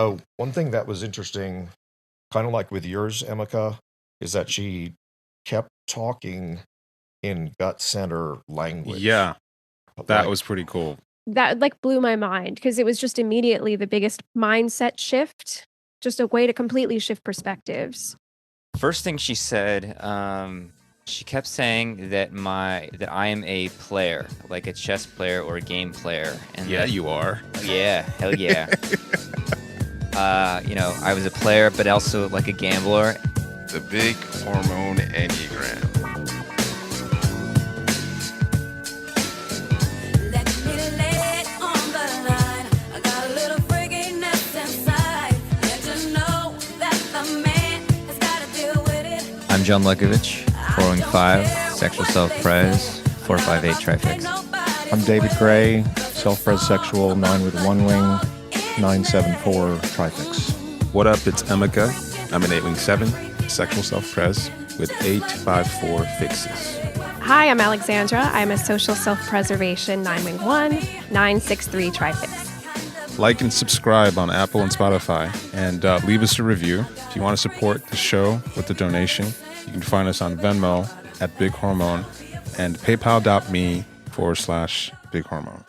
Oh, one thing that was interesting, kind of like with yours, Emeka, is that she kept talking in gut center language. Yeah, that Like, was pretty cool. That like blew my mind because it was just immediately the biggest mindset shift, just a way to completely shift perspectives. First thing she said, she kept saying that I am a player, like a chess player or a game player. And Yeah, you are. Yeah, hell yeah. I was a player, but also like a gambler. The Big Hormone Enneagram. I'm John Lekovich, 405, sexual self-pres, 458 Trifix. I'm David Gray, self-pres sexual, 9 with 1 wing, 974 Trifix. What up? It's Emeka. I'm an 8-wing-7, sexual self-pres with 854 fixes. Hi, I'm Alexandra. I'm a social self-preservation 9-wing-1, 963 Trifix. Like and subscribe on Apple and Spotify, and leave us a review. If you want to support the show with a donation, you can find us on Venmo at Big Hormone and paypal.me/Big Hormone.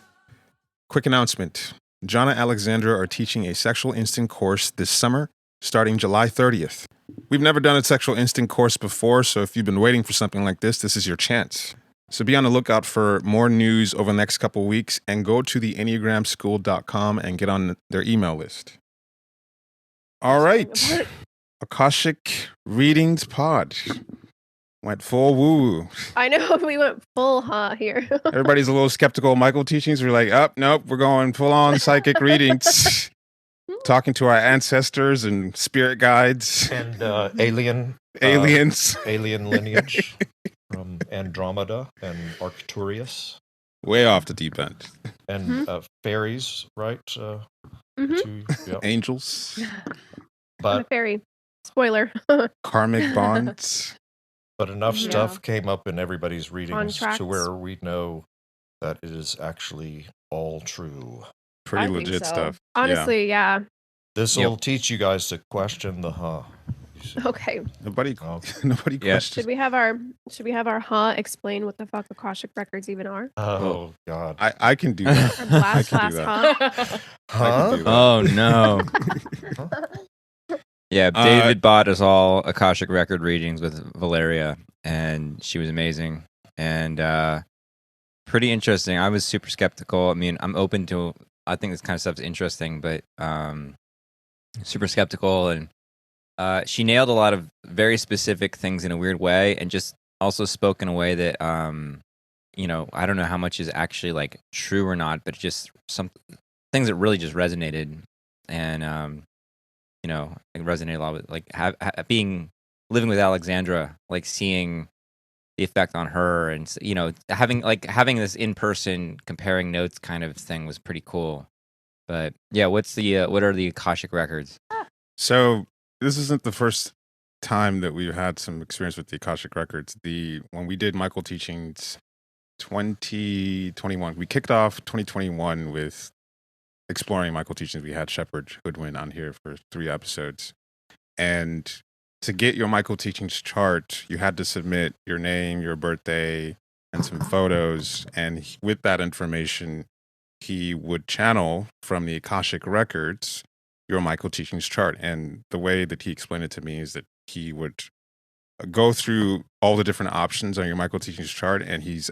Quick announcement. John and Alexandra are teaching a sexual instinct course this summer, starting July 30th. We've never done a sexual instinct course before, so if you've been waiting for something like this is your chance. So be on the lookout for more news over the next couple weeks and go to the enneagramschool.com and get on their email list. All right. Akashic Readings Pod. Went full woo-woo. I know, we went full here. Everybody's a little skeptical of Michael teachings. We're like, nope, we're going full-on psychic readings. Talking to our ancestors and spirit guides. and aliens. Alien lineage from Andromeda and Arcturus. Way off the deep end. And fairies, right? Angels. I'm a fairy. Spoiler. Karmic bonds. But enough stuff came up in everybody's readings Contracts. to where we know that it is actually all true. Pretty I think legit so. stuff. Honestly, yeah. This will teach you guys to question the Okay. Nobody questions. Should we have our explain what the fuck Akashic records even are? Oh God. I can do that. Or blast I can do blast I can do that. Oh no. Yeah, David bought us all Akashic record readings with Valeria, and she was amazing and pretty interesting. I was super skeptical. I mean, I'm open to. I think this kind of stuff's interesting, but super skeptical. And she nailed a lot of very specific things in a weird way, and just also spoke in a way that I don't know how much is actually like true or not, but just some things that really just resonated and. It resonated a lot with like living with Alexandra, like seeing the effect on her, and having this in person comparing notes kind of thing was pretty cool. But yeah, what are the Akashic records? So this isn't the first time that we've had some experience with the Akashic records. When we did Michael teachings 2021, we kicked off 2021 with exploring Michael teachings. We had Shepherd Hoodwin on here for 3 episodes. And to get your Michael teachings chart, you had to submit your name, your birthday, and some photos. And with that information, he would channel from the Akashic records your Michael teachings chart. And the way that he explained it to me is that he would go through all the different options on your Michael teachings chart, and he's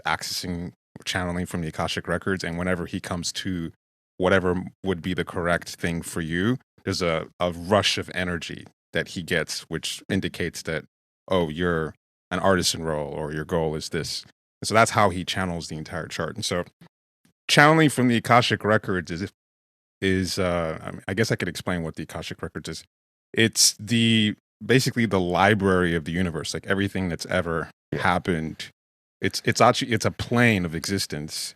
channeling from the Akashic records. And whenever he comes to whatever would be the correct thing for you, there's a rush of energy that he gets, which indicates that, you're an artisan role, or your goal is this. And so that's how he channels the entire chart. And so channeling from the Akashic records I guess I could explain what the Akashic records is. It's basically the library of the universe, like everything that's ever happened. It's a plane of existence,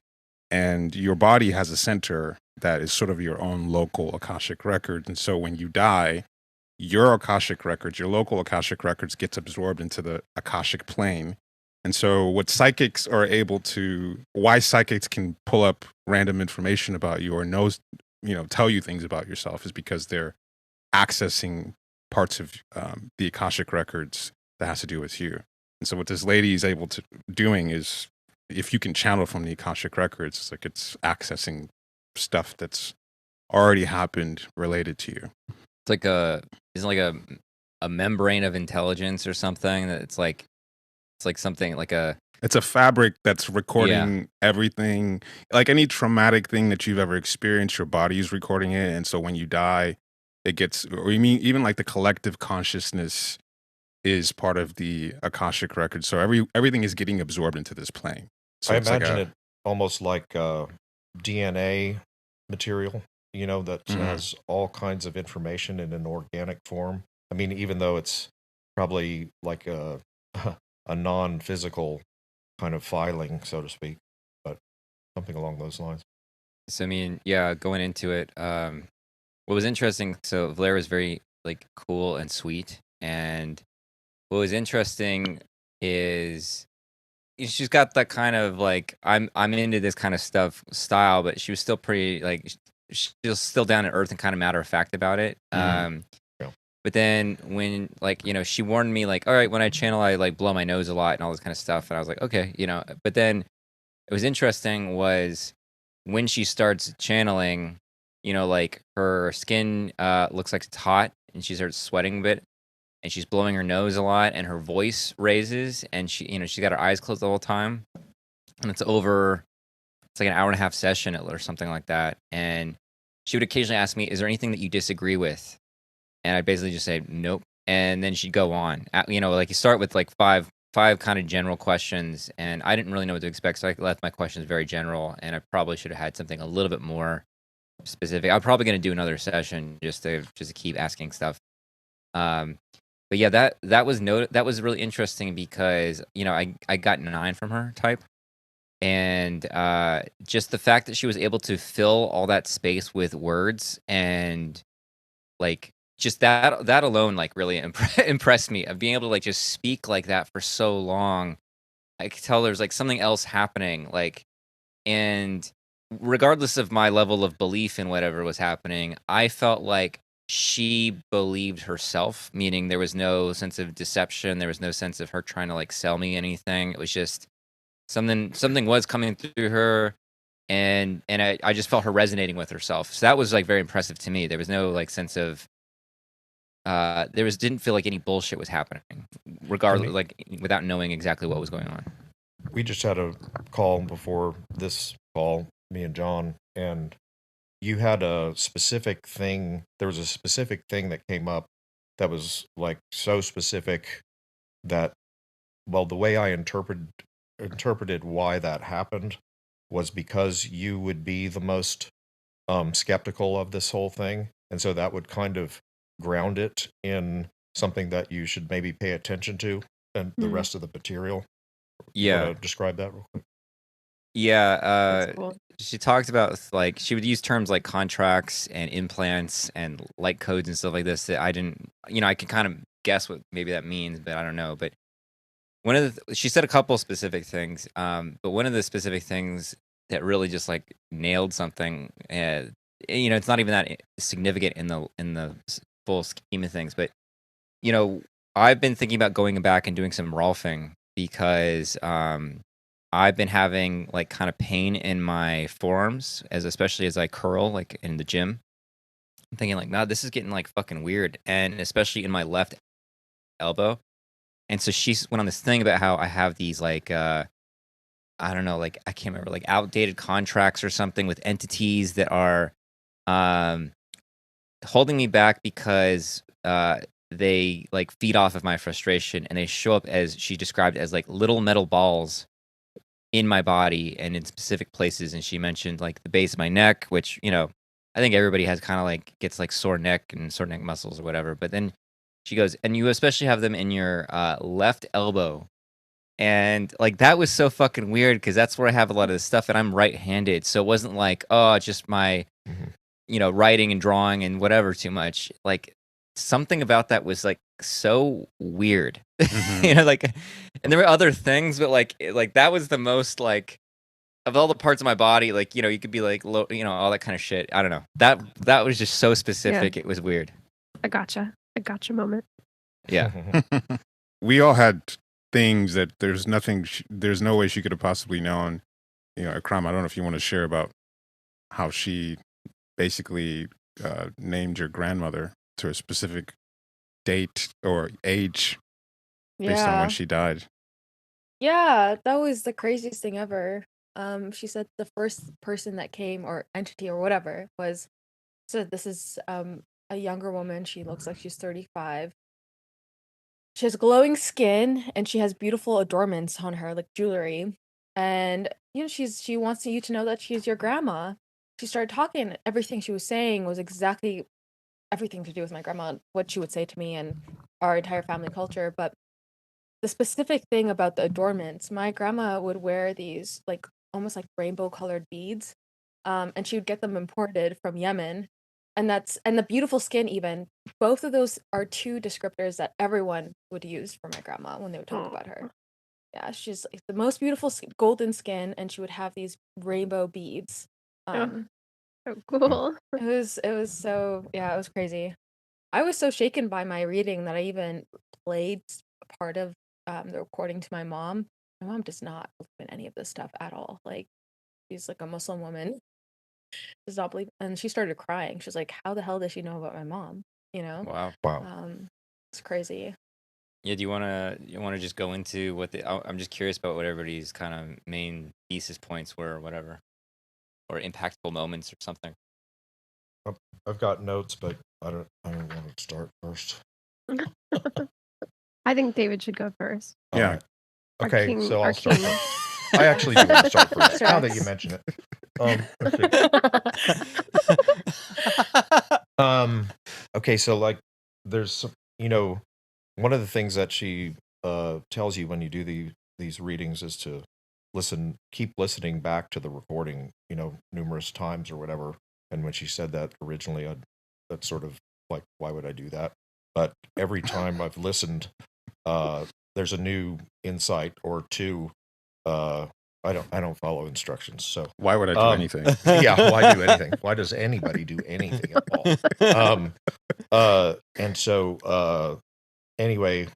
and your body has a center that is sort of your own local Akashic record. And so when you die, your Akashic records, your local Akashic records, gets absorbed into the Akashic plane. And so why psychics can pull up random information about you or tell you things about yourself is because they're accessing parts of the Akashic records that has to do with you. And so what this lady is able to doing is, if you can channel from the Akashic records, it's like it's accessing stuff that's already happened related to you. It's like isn't like a membrane of intelligence or something that it's like something like a. It's a fabric that's recording everything, like any traumatic thing that you've ever experienced, your body is recording it. And so when you die, it gets, or you mean even like the collective consciousness is part of the Akashic record. So everything is getting absorbed into this plane. So I it's imagine like it almost like DNA material, that has all kinds of information in an organic form. I mean, even though it's probably like a non-physical kind of filing, so to speak, but something along those lines. So I mean, going into it, what was interesting. So Valeria was very like cool and sweet, and what was interesting is she's got that kind of like I'm into this kind of stuff style, but she was still pretty like she was still down to earth and kind of matter of fact about it. Yeah. But then when like she warned me like, all right, when I channel I like blow my nose a lot and all this kind of stuff, and I was like, okay, But then it was interesting was when she starts channeling, like her skin looks like it's hot and she starts sweating a bit. And she's blowing her nose a lot, and her voice raises, and she's got her eyes closed the whole time, and it's like an hour and a half session or something like that. And she would occasionally ask me, "Is there anything that you disagree with?" And I'd basically just say, "Nope." And then she'd go on. Like you start with like five kind of general questions, and I didn't really know what to expect, so I left my questions very general, and I probably should have had something a little bit more specific. I'm probably going to do another session just to keep asking stuff. But yeah, that was really interesting because I got 9 from her type, and just the fact that she was able to fill all that space with words, and like just that alone like really impressed me, of being able to like just speak like that for so long. I could tell there's like something else happening, like, and regardless of my level of belief in whatever was happening, I felt like she believed herself, meaning there was no sense of deception. There was no sense of her trying to like sell me anything. It was just something was coming through her, and I just felt her resonating with herself. So that was like very impressive to me. There was no like sense of didn't feel like any bullshit was happening, regardless, like without knowing exactly what was going on. We just had a call before this call, me and John, and you had a specific thing. There was a specific thing that came up that was like so specific that, well, the way I interpreted why that happened was because you would be the most skeptical of this whole thing, and so that would kind of ground it in something that you should maybe pay attention to, and the rest of the material. Yeah. Want to describe that real quick? Yeah, That's cool. she talked about like she would use terms like contracts and implants and light codes and stuff like this that I didn't, I can kind of guess what maybe that means, but I don't know. But she said a couple specific things, but one of the specific things that really just like nailed something, it's not even that significant in the full scheme of things, but I've been thinking about going back and doing some Rolfing because I've been having like kind of pain in my forearms, especially as I curl like in the gym. I'm thinking like, nah, this is getting like fucking weird, and especially in my left elbow. And so she went on this thing about how I have these like I don't know, like I can't remember, like outdated contracts or something with entities that are holding me back because they like feed off of my frustration, and they show up, as she described, as like little metal balls in my body and in specific places. And she mentioned like the base of my neck, which I think everybody has kind of like gets like sore neck and sore neck muscles or whatever. But then she goes, and you especially have them in your left elbow. And like that was so fucking weird because that's where I have a lot of this stuff, and I'm right-handed, so it wasn't like, oh, it's just my writing and drawing and whatever too much. Like something about that was like so weird. Like, and there were other things, but like that was the most like of all the parts of my body, like you could be like all that kind of shit. I don't know, that was just so specific. It was weird. a gotcha moment. Yeah. We all had things that there's no way she could have possibly known. You know, Ikram, I don't know if you want to share about how she basically named your grandmother to a specific date or age based on when Yeah. she died. Yeah, that was the craziest thing ever. She said the first person that came or entity or whatever said this is a younger woman. She looks like she's 35. She has glowing skin and she has beautiful adornments on her, like jewelry. And she wants you to know that she's your grandma. She started talking. Everything she was saying was exactly everything to do with my grandma, what she would say to me and our entire family culture. But the specific thing about the adornments, my grandma would wear these like almost like rainbow colored beads. And she would get them imported from Yemen. And the beautiful skin even. Both of those are two descriptors that everyone would use for my grandma when they would talk about her. Yeah, she's like the most beautiful golden skin, and she would have these rainbow beads. So cool. It was so, yeah, it was crazy. I was so shaken by my reading that I even played part of the recording to my mom. My mom does not believe in any of this stuff at all. Like, she's like a Muslim woman, does not believe, and she started crying. She's like, "How the hell does she know about my mom?" You know? Wow. Wow. It's crazy. Yeah. Do you wanna just go into what I'm just curious about what everybody's kind of main thesis points were, or whatever, or impactful moments or something. I've got notes, but I don't want to start first. I think David should go first. Yeah. Alright. Okay, king- so our I'll start king. first. I actually do want to start first. Now that you Rex. mention it. Okay, so like there's one of the things that she tells you when you do these readings is to keep listening back to the recording, numerous times or whatever. And when she said that originally, that's sort of like, why would I do that? But every time I've listened, there's a new insight or two. I don't follow instructions, so Why would I do anything? yeah, why do anything? Why does anybody do anything at all? And so anyway,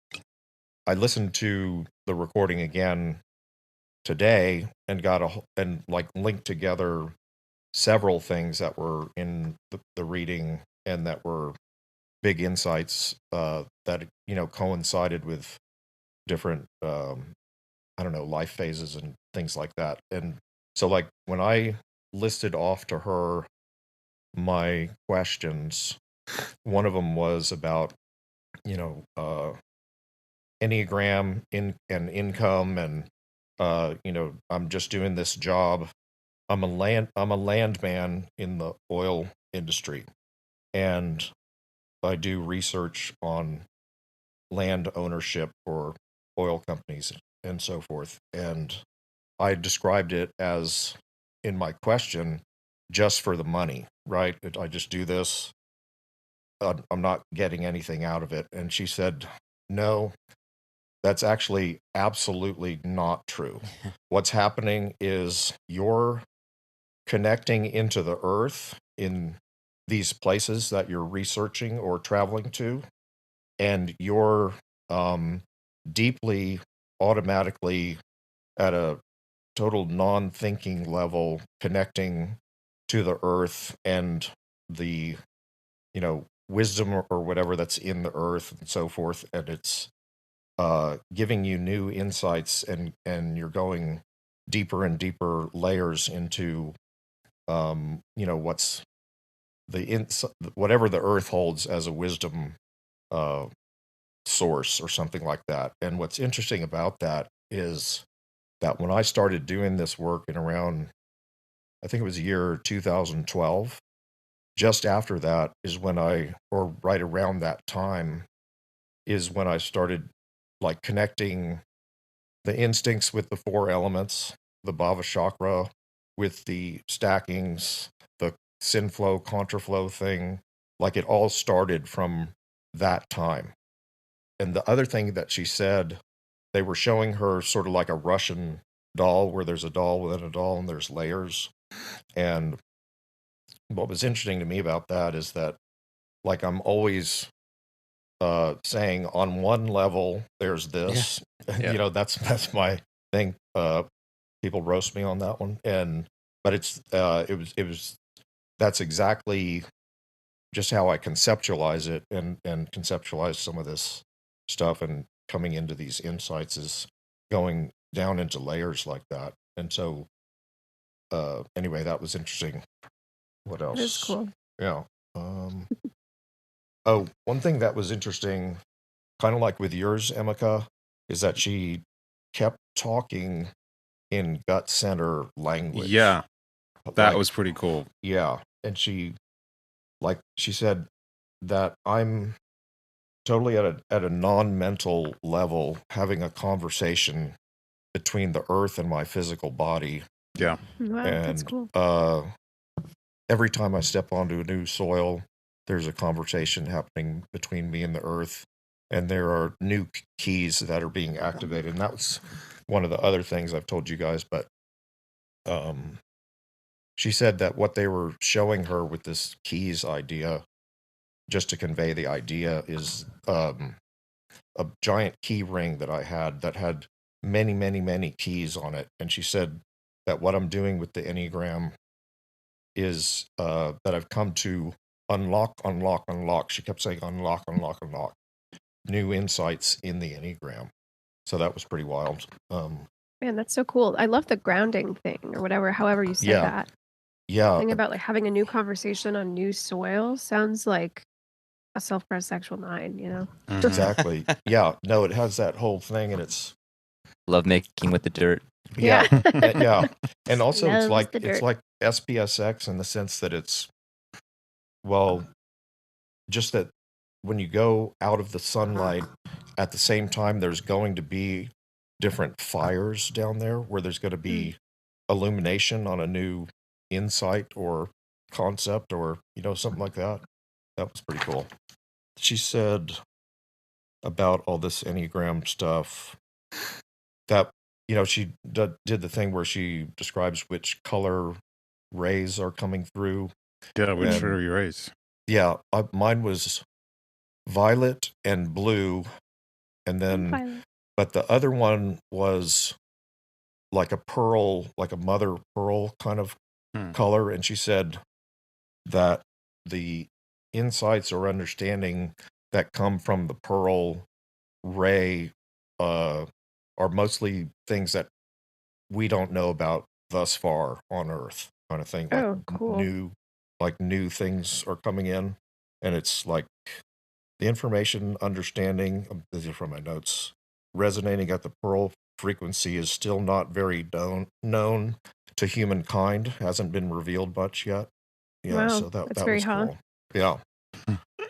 I listened to the recording again today and linked together several things that were in the reading and that were big insights that coincided with different life phases and things like that. And so like when I listed off to her my questions, one of them was about Enneagram and income, and I'm just doing this job. I'm a landman in the oil industry, and I do research on land ownership for oil companies and so forth. And I described it as, in my question, just for the money, right? I just do this. I'm not getting anything out of it. And she said, no, that's actually absolutely not true. What's happening is you're connecting into the earth in these places that you're researching or traveling to, and you're deeply, automatically, at a total non-thinking level, connecting to the earth and the wisdom or whatever that's in the earth and so forth, and it's giving you new insights, and you're going deeper and deeper layers into what's whatever the earth holds as a wisdom source or something like that. And what's interesting about that is that when I started doing this work in around, I think it was the year 2012, just after that is when or right around that time is when I started like connecting the instincts with the four elements, the bhava chakra with the stackings, the sin flow, contra flow thing. Like it all started from that time. And the other thing that she said, they were showing her sort of like a Russian doll where there's a doll within a doll and there's layers. And what was interesting to me about that is that like I'm always saying on one level there's this. Yeah. You know, that's my thing. People roast me on that one, but it was that's exactly just how I conceptualize it, and conceptualize some of this stuff, and coming into these insights is going down into layers like that. And so anyway, that was interesting. What else? That is cool. Yeah. Oh, one thing that was interesting, kind of like with yours, Emeka, is that she kept talking in gut center language. Yeah, that Like, was pretty cool. yeah. And she said that I'm totally at a non-mental level having a conversation between the earth and my physical body. Yeah. Wow, that's And cool. every time I step onto a new soil, there's a conversation happening between me and the earth, and there are new keys that are being activated. And that was one of the other things I've told you guys. But she said that what they were showing her with this keys idea, just to convey the idea, is a giant key ring that I had that had many, many, many keys on it. And she said that what I'm doing with the Enneagram is that I've come to unlock, unlock, unlock. She kept saying unlock, unlock, unlock new insights in the Enneagram. So that was pretty wild. Man, that's so cool. I love the grounding thing or whatever, however you said Yeah. that. Yeah. Thing about like having a new conversation on new soil sounds like a self-pressed sexual 9, you know? Mhm. Exactly. Yeah. No, it has that whole thing, and it's Love making with the dirt. yeah. Yeah. And also Loves it's the dirt. like SPSX in the sense that it's, well, just that when you go out of the sunlight, at the same time there's going to be different fires down there where there's going to be illumination on a new insight or concept, or something like that. That was pretty cool. She said about all this Enneagram stuff that she did the thing where she describes which color rays are coming through. Yeah, which And- are your rays? Yeah, mine was violet and blue, and then Violet. but the other one was like a pearl, like a mother pearl kind of color. And she said that the insights or understanding that come from the pearl ray are mostly things that we don't know about thus far on Earth, kind of thing. Like Oh, cool. new things are coming in, and it's like the information, understanding. These are from my notes. Resonating at the pearl frequency is still not very known to humankind. Hasn't been revealed much yet. Yeah, Wow, so that's that very was hot. cool. Yeah.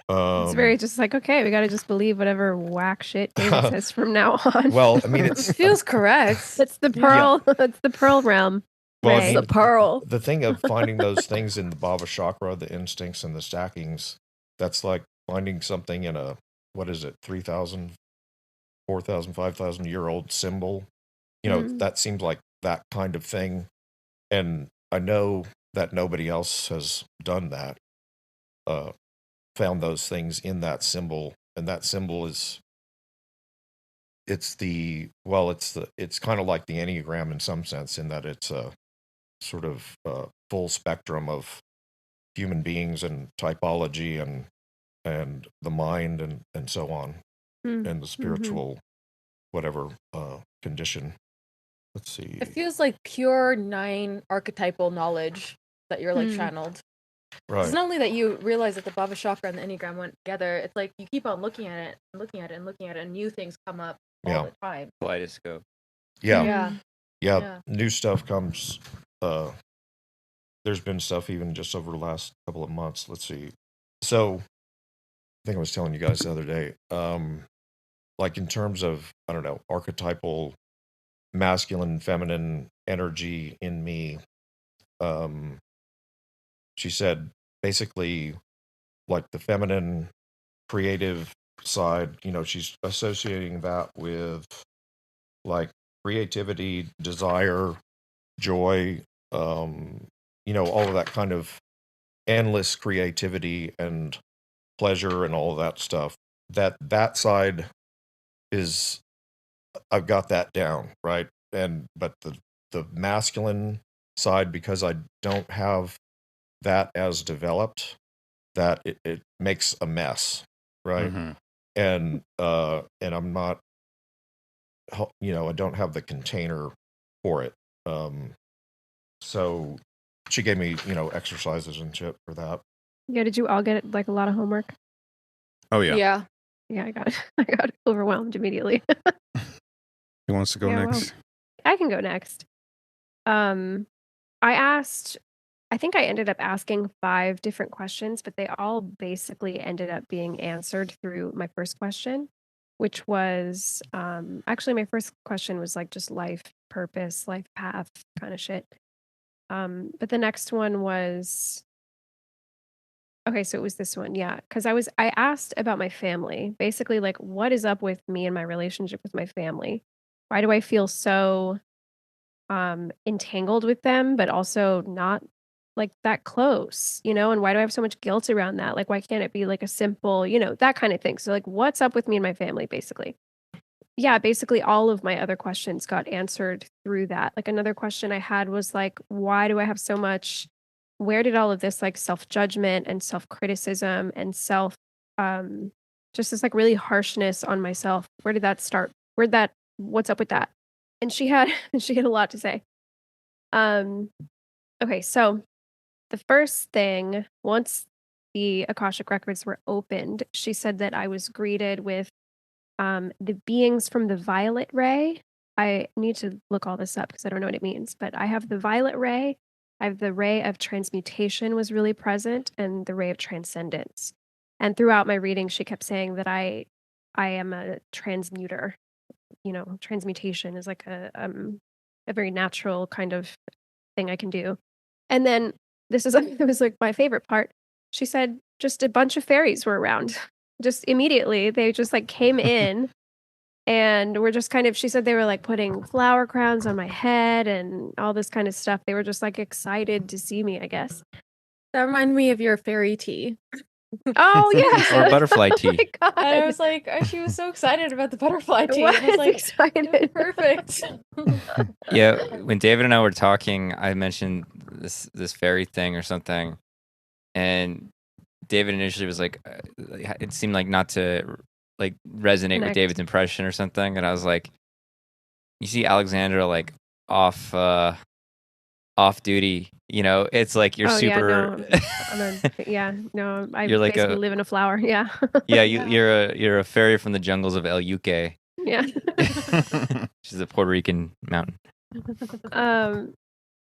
It's very just like, okay, we got to just believe whatever whack shit David says from now on. Well, I mean, It feels correct. It's the pearl. It's the pearl realm. Well, I Ray. mean, The pearl. the thing of finding those things in the Bhava chakra, the instincts and the stackings, that's like finding something in a, what is it, 3,000, 4,000, 5,000 year old symbol. That seems like that kind of thing. And I know that nobody else has done that, found those things in that symbol. And that symbol is, it's kind of like the Enneagram in some sense, in that it's a sort of full spectrum of human beings and typology and the mind and so on, and the spiritual whatever condition. Let's see. It feels like pure 9 archetypal knowledge that you're like channeled. Right. It's not only that you realize that the Bhava chakra and the Enneagram went together, it's like you keep on looking at it and looking at it and looking at it, and new things come up all the time. Kaleidoscope. Yeah. Yeah. New stuff comes. There's been stuff even just over the last couple of months. Let's see. So I think I was telling you guys the other day, like in terms of, I don't know, archetypal masculine, feminine energy in me. She said basically like the feminine creative side, she's associating that with like creativity, desire, joy, all of that kind of endless creativity and pleasure and all of that stuff. that side is, I've got that down, right? But the masculine side, because I don't have that as developed, that it makes a mess, right? Mhm. And I'm not, I don't have the container for it. So she gave me, exercises and shit for that. Yeah, did you all get like a lot of homework? Oh yeah. Yeah. Yeah, I got overwhelmed immediately. Who wants to go Yeah, well. next? I can go next. I think I ended up asking 5 different questions, but they all basically ended up being answered through my first question, which was actually my first question was like just life purpose, life path kind of shit. But the next one was okay, so it was this one, yeah, because I asked about my family, basically like what is up with me and my relationship with my family? Why do I feel so entangled with them, but also not like that close, and why do I have so much guilt around that? Like, why can't it be like a simple, that kind of thing? So, like, what's up with me and my family, basically? Yeah, basically, all of my other questions got answered through that. Like, another question I had was like, why do I have so much? Where did all of this like self judgment and self criticism and um, just this like really harshness on myself? Where did that start? What's up with that? And she had, she had a lot to say. Um, okay, so the first thing, once the Akashic records were opened, she said that I was greeted with the beings from the violet ray. I need to look all this up because I don't know what it means, but I have the violet ray. I have the ray of transmutation was really present, and the ray of transcendence. And throughout my reading, she kept saying that I am a transmuter. Transmutation is like a very natural kind of thing I can do. And then this is it was like my favorite part. She said just a bunch of fairies were around. Just immediately, they just like came in and were just kind of she said they were like putting flower crowns on my head and all this kind of stuff. They were just like excited to see me, I guess. That reminded me of your fairy tea. Oh yeah. Or butterfly Oh tea. my God. And I was like, she was so excited about the butterfly tea. I I was like, excited. perfect. Yeah, when David and I were talking, I mentioned this fairy thing or something, and David initially was like, it seemed like not to like resonate with Connect. David's impression or something, and I was like, you see Alexandra like off duty, it's like you're Oh, yeah, super. no, I You're like basically a live in a flower. Yeah. yeah, you're a fairy from the jungles of El Yuque. Yeah. Which is a Puerto Rican mountain.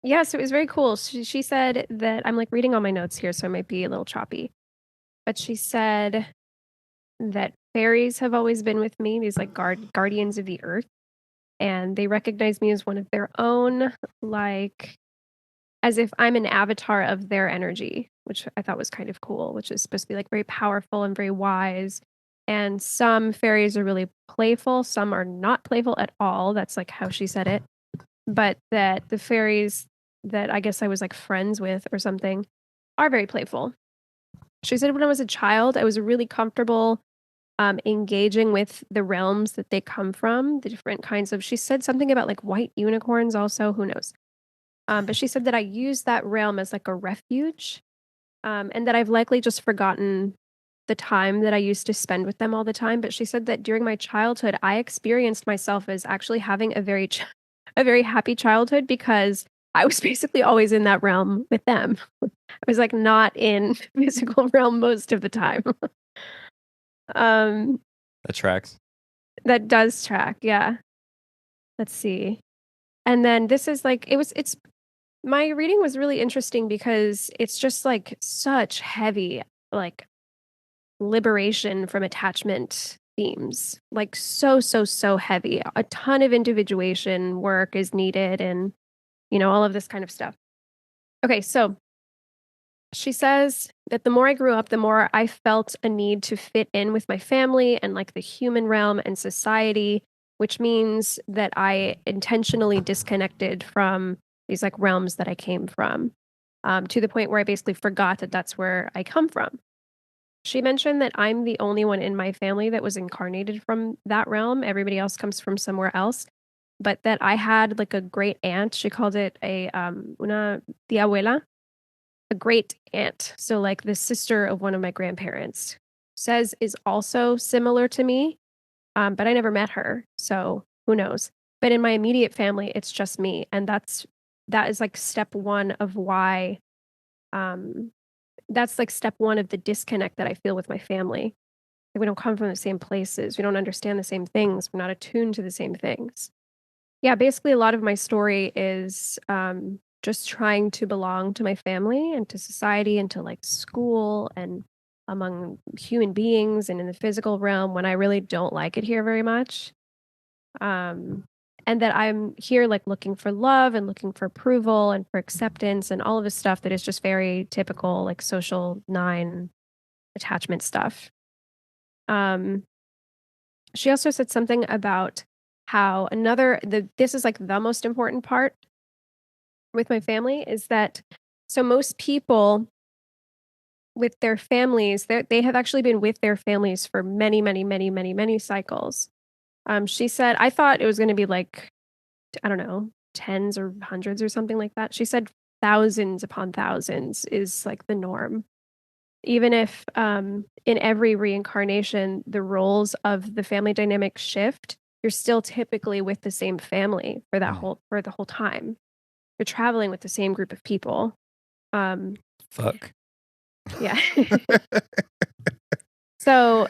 Yeah, so it was very cool. She said that I'm like reading all my notes here, so it might be a little choppy. But she said that fairies have always been with me, these like guardians of the earth, and they recognize me as one of their own, like as if I'm an avatar of their energy, which I thought was kind of cool, which is supposed to be like very powerful and very wise. And some fairies are really playful, some are not playful at all. That's like how she said it. But that the fairies that I guess I was like friends with or something are very playful. She said when I was a child, I was really comfortable engaging with the realms that they come from, the different kinds of. She said something about like white unicorns, also. Who knows? But she said that I use that realm as like a refuge, and that I've likely just forgotten the time that I used to spend with them all the time. But she said that during my childhood, I experienced myself as actually having a a very happy childhood because I was basically always in that realm with them. I was like not in physical realm most of the time. um, That tracks. that does track, yeah. Let's see. And then this is like it's my reading was really interesting because it's just like such heavy like liberation from attachment themes. Like so heavy. A ton of individuation work is needed and all of this kind of stuff. Okay, so she says that the more I grew up, the more I felt a need to fit in with my family and like the human realm and society, which means that I intentionally disconnected from these like realms that I came from, to the point where I basically forgot that that's where I come from. She mentioned that I'm the only one in my family that was incarnated from that realm. Everybody else comes from somewhere else. But that I had like a great aunt. She called it a una tía abuela, a great aunt. So like the sister of one of my grandparents says is also similar to me. But I never met her. So who knows? But in my immediate family, it's just me. And that is like step one of why that's like step one of the disconnect that I feel with my family. Like, we don't come from the same places. We don't understand the same things. We're not attuned to the same things. Yeah, basically, a lot of my story is just trying to belong to my family and to society and to like school and among human beings and in the physical realm when I really don't like it here very much. Um, and that I'm here like looking for love and looking for approval and for acceptance and all of this stuff that is just very typical, like social nine attachment stuff. Um, she also said something about how this is like the most important part with my family is that so most people with their families, they have actually been with their families for many, many, many, many, many cycles. She said, I thought it was going to be like, I don't know, tens or hundreds or something like that. She said thousands upon thousands is like the norm. Even if in every reincarnation, the roles of the family dynamic shift, you're still typically with the same family for the whole time. You're traveling with the same group of people. Fuck. Yeah. So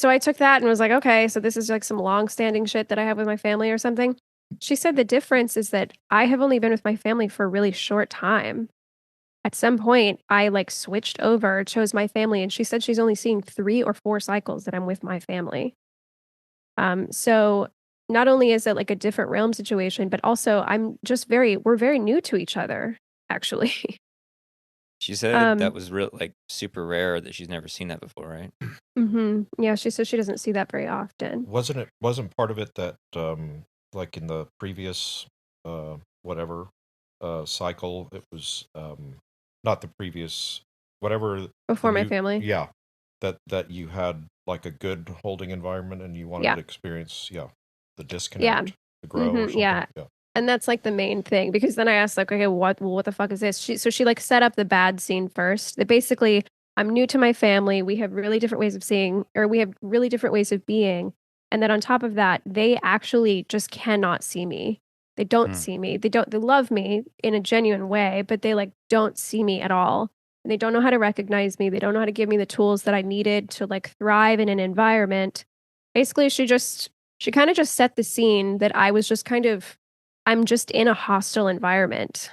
I took that and was like, okay, so this is like some long-standing shit that I have with my family or something. She said the difference is that I have only been with my family for a really short time. At some point, I like switched over, chose my family, and she said she's only seeing 3 or 4 cycles that I'm with my family. So not only is it like a different realm situation, but also we're very new to each other, actually. She said that was real, like super rare that she's never seen that before, right? Yeah, she says she doesn't see that very often. Wasn't part of it that like in the previous whatever cycle it was not the previous whatever Before my family. Yeah, that you had like a good holding environment and you wanted to experience the disconnect to grow or something. Yeah. And that's like the main thing because then I asked like, okay, what the fuck is this? She like set up the bad scene first. That basically I'm new to my family. We have really different ways of seeing, or we have really different ways of being. And then on top of that, they actually just cannot see me. They don't see me. They love me in a genuine way, but they like don't see me at all. And they don't know how to recognize me. They don't know how to give me the tools that I needed to like thrive in an environment. Basically, she kind of just set the scene that I'm just in a hostile environment.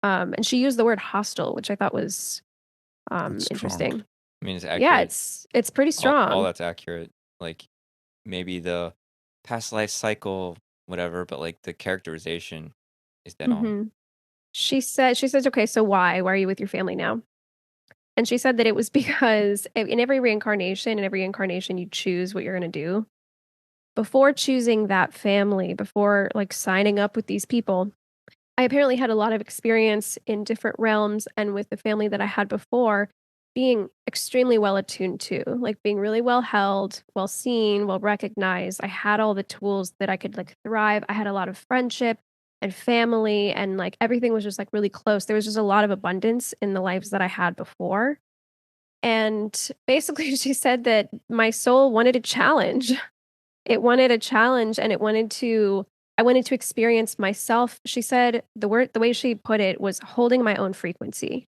And she used the word hostile, which I thought was interesting. I mean, it's accurate. Yeah, it's pretty strong. All that's accurate. Like maybe the past life cycle, whatever, but like the characterization is dead on. She says, okay, so why are you with your family now? And she said that it was because in every reincarnation, you choose what you're going to do. Before choosing that family, before like signing up with these people, I apparently had a lot of experience in different realms and with the family that I had before being extremely well attuned to, like being really well held, well seen, well recognized. I had all the tools that I could like thrive. I had a lot of friendship and family and like everything was just like really close. There was just a lot of abundance in the lives that I had before. And basically she said that my soul wanted a challenge. It wanted a challenge and I wanted to experience myself. She said the way she put it was holding my own frequency.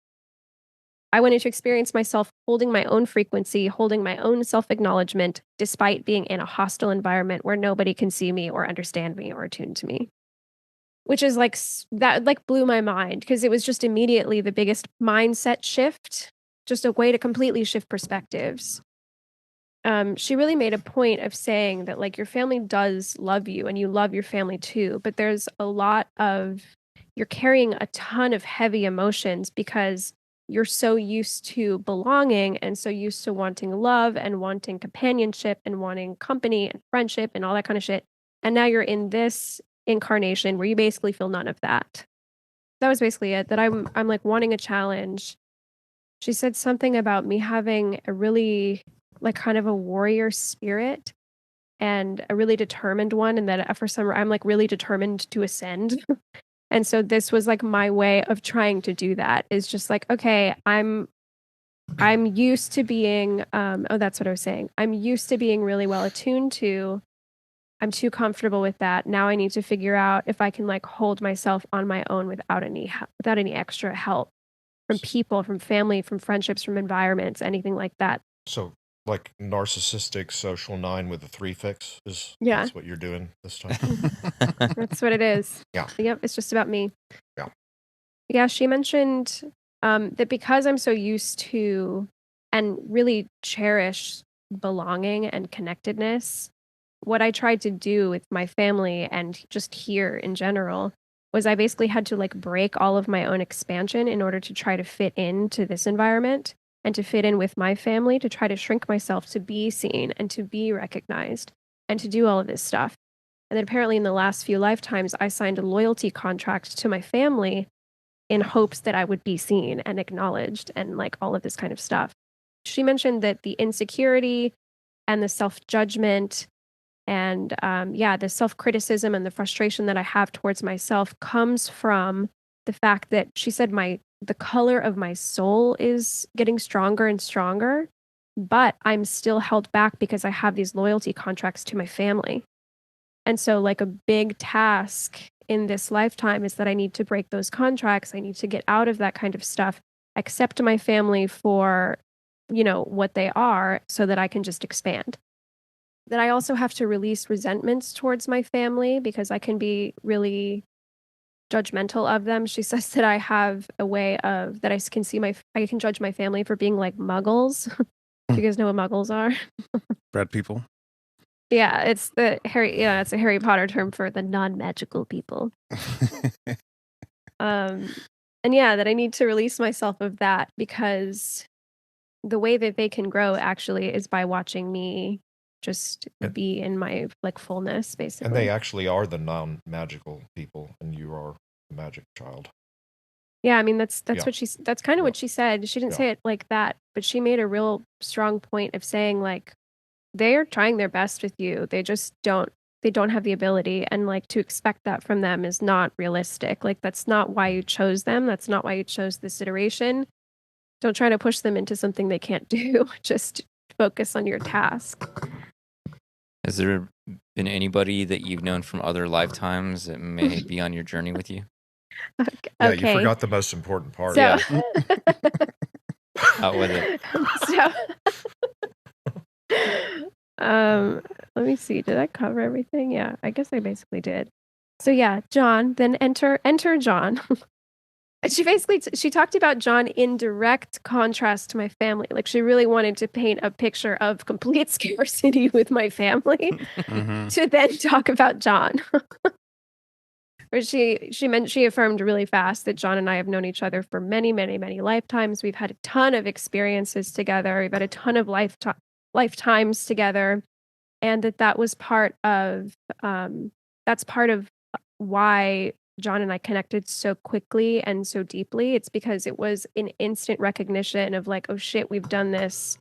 I wanted to experience myself holding my own frequency, holding my own self-acknowledgement, despite being in a hostile environment where nobody can see me or understand me or attune to me. Which is like, that like blew my mind because it was just immediately the biggest mindset shift, just a way to completely shift perspectives. She really made a point of saying that like your family does love you and you love your family too, but you're carrying a ton of heavy emotions because you're so used to belonging and so used to wanting love and wanting companionship and wanting company and friendship and all that kind of shit. And now you're in this incarnation where you basically feel none of that. That was basically it. That I'm like wanting a challenge. She said something about me having a really, like, kind of a warrior spirit and a really determined one, and that for some I'm, like, really determined to ascend. And so this was, like, my way of trying to do that, is just like, okay, I'm used to being, that's what I was saying. I'm used to being really well attuned to. I'm too comfortable with that. Now I need to figure out if I can, like, hold myself on my own without any extra help from people, from family, from friendships, from environments, anything like that. So, like narcissistic social 9 with a 3-fix Yeah. that's what you're doing this time. That's what it is. Yeah. Yep, it's just about me. Yeah. Yeah, she mentioned that because I'm so used to and really cherish belonging and connectedness, what I tried to do with my family and just here in general was I basically had to, like, break all of my own expansion in order to try to fit into this environment and to fit in with my family, to try to shrink myself to be seen and to be recognized and to do all of this stuff. And then apparently in the last few lifetimes, I signed a loyalty contract to my family in hopes that I would be seen and acknowledged and, like, all of this kind of stuff. She mentioned that the insecurity and the self-judgment and the self-criticism and the frustration that I have towards myself comes from the fact that she said the color of my soul is getting stronger and stronger, but I'm still held back because I have these loyalty contracts to my family. And so, like, a big task in this lifetime is that I need to break those contracts. I need to get out of that kind of stuff, accept my family for, what they are, so that I can just expand. That I also have to release resentments towards my family because I can be really judgmental of them. She says that I have a way of that I can judge my family for being like muggles. Do you guys know what muggles are? Bread people. Yeah, it's a Harry Potter term for the non-magical people. And that I need to release myself of that because the way that they can grow actually is by watching me just be in my, like, fullness, basically. And they actually are the non-magical people, and you are the magic child. Yeah, I mean that's kind of what she said. She didn't say it like that, but she made a real strong point of saying, like, they are trying their best with you. They just don't have the ability, and, like, to expect that from them is not realistic. Like, that's not why you chose them. That's not why you chose this iteration. Don't try to push them into something they can't do. Just focus on your task. Has there been anybody that you've known from other lifetimes that may be on your journey with you? Okay. Yeah, you forgot the most important part. So, Out with it. Let me see. Did I cover everything? Yeah, I guess I basically did. So yeah, John. Then enter John. She talked about John in direct contrast to my family. Like, she really wanted to paint a picture of complete scarcity with my family to then talk about John. Where she affirmed really fast that John and I have known each other for many, many, many lifetimes. We've had a ton of experiences together. We've had a ton of lifetimes together, and that was part of that's part of why John and I connected so quickly and so deeply. It's because it was an instant recognition of, like, oh shit, we've done this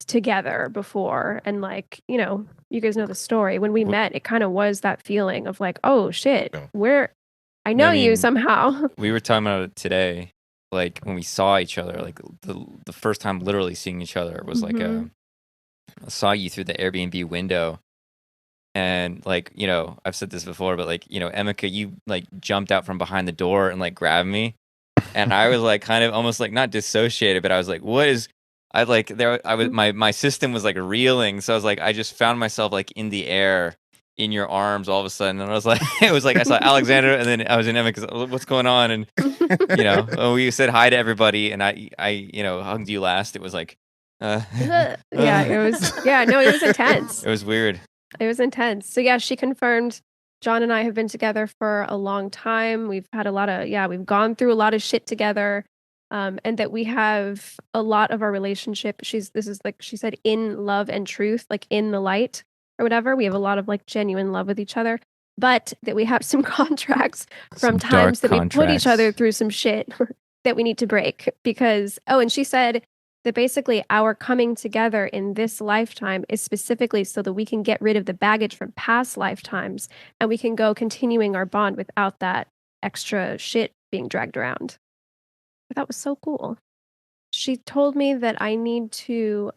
together before. And, like, you guys know the story. When we met, it kind of was that feeling of, like, oh shit, I know you somehow. We were talking about it today, like, when we saw each other, like, the first time literally seeing each other was like I saw you through the Airbnb window. And, like, I've said this before, but, like, Emeka, you, like, jumped out from behind the door and, like, grabbed me. And I was, like, kind of almost, like, not dissociated, but I was like, my system was, like, reeling. So I was like, I just found myself, like, in the air in your arms all of a sudden. And I was like, it was like I saw Alexandra, and then I was in Emeka's, what's going on? And, we said hi to everybody, and I hugged you last. It was like, it was intense. It was weird. It was intense. So yeah, she confirmed John and I have been together for a long time. We've had we've gone through a lot of shit together. And that we have a lot of our relationship. This is like she said, in love and truth, like in the light or whatever. We have a lot of, like, genuine love with each other, but that we have some contracts from times that we put each other through some shit. that we need to break because, and she said that basically our coming together in this lifetime is specifically so that we can get rid of the baggage from past lifetimes and we can go continuing our bond without that extra shit being dragged around. That was so cool. She told me that I need to,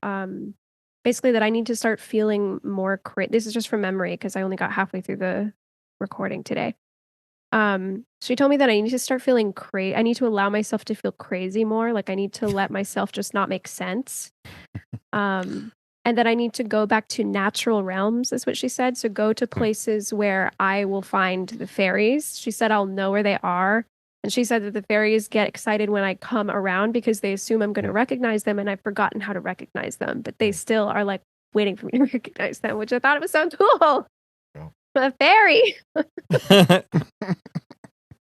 basically that I need to start feeling more this is just from memory because I only got halfway through the recording today. She told me that I need to start feeling crazy. I need to allow myself to feel crazy more. Like I need to let myself just not make sense. And that I need to go back to natural realms, is what she said. So go to places where I will find the fairies. She said I'll know where they are. And she said that the fairies get excited when I come around because they assume I'm going to recognize them and I've forgotten how to recognize them. But they still are like waiting for me to recognize them, which I thought it was so cool. A fairy.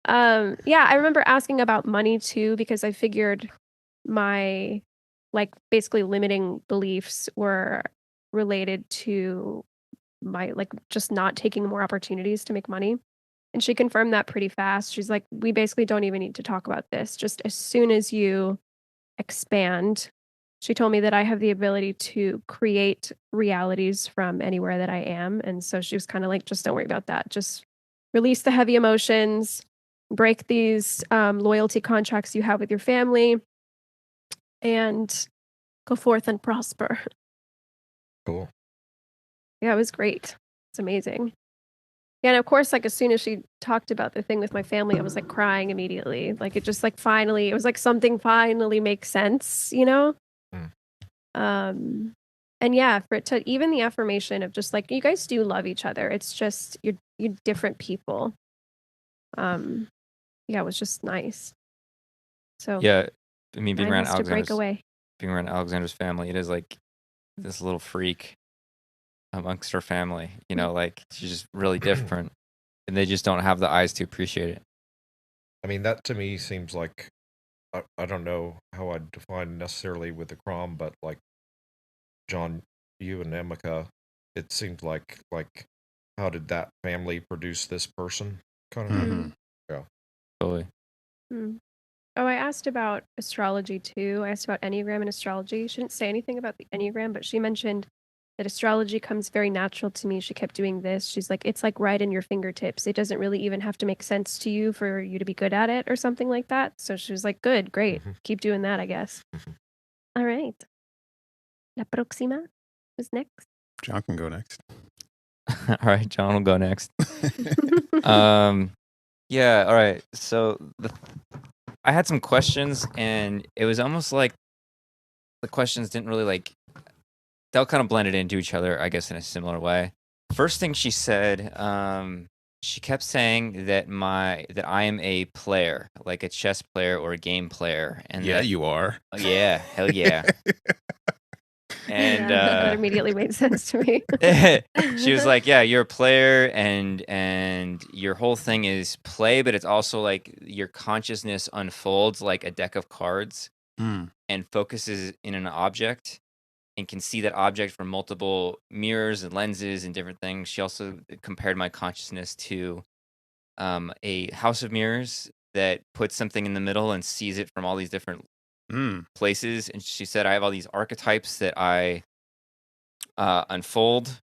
Yeah, I remember asking about money too because I figured my basically limiting beliefs were related to my just not taking more opportunities to make money. And she confirmed that pretty fast. She's like, we basically don't even need to talk about this. Just as soon as you expand, she told me that I have the ability to create realities from anywhere that I am. And so she was kind of like, just don't worry about that. Just release the heavy emotions, break these loyalty contracts you have with your family, and go forth and prosper. Cool. Yeah, it was great. It's amazing. Yeah, and of course, as soon as she talked about the thing with my family, I was crying immediately. It just finally, it was something finally makes sense, you know? And yeah, for it to even the affirmation of just you guys do love each other. It's just you're different people. Yeah, it was just nice. So Yeah, I mean, being around Alexandra's family, it is this little freak amongst her family. You know, she's just really different, and they just don't have the eyes to appreciate it. I mean, that to me seems like I don't know how I'd define necessarily with the Ikram, but John, you and Emeka, it seems like how did that family produce this person kind of thing? Yeah. Totally. Oh, I asked about astrology too. I asked about Enneagram and astrology. She didn't say anything about the Enneagram, but she mentioned that astrology comes very natural to me. She kept doing this. She's like, it's right in your fingertips. It doesn't really even have to make sense to you for you to be good at it or something like that. So she was like, good, great. Keep doing that, I guess. All right. La próxima. Who's next? John can go next. All right, John will go next. Yeah, all right. So I had some questions, and it was almost like the questions didn't really they all kind of blended into each other, I guess, in a similar way. First thing she said, she kept saying that I am a player, like a chess player or a game player, and yeah, you are. Yeah, hell yeah. And that immediately made sense to me. She was like, yeah, you're a player, and your whole thing is play, but it's also your consciousness unfolds like a deck of cards and focuses in an object and can see that object from multiple mirrors and lenses and different things. She also compared my consciousness to a house of mirrors that puts something in the middle and sees it from all these different places. And she said I have all these archetypes that I unfold,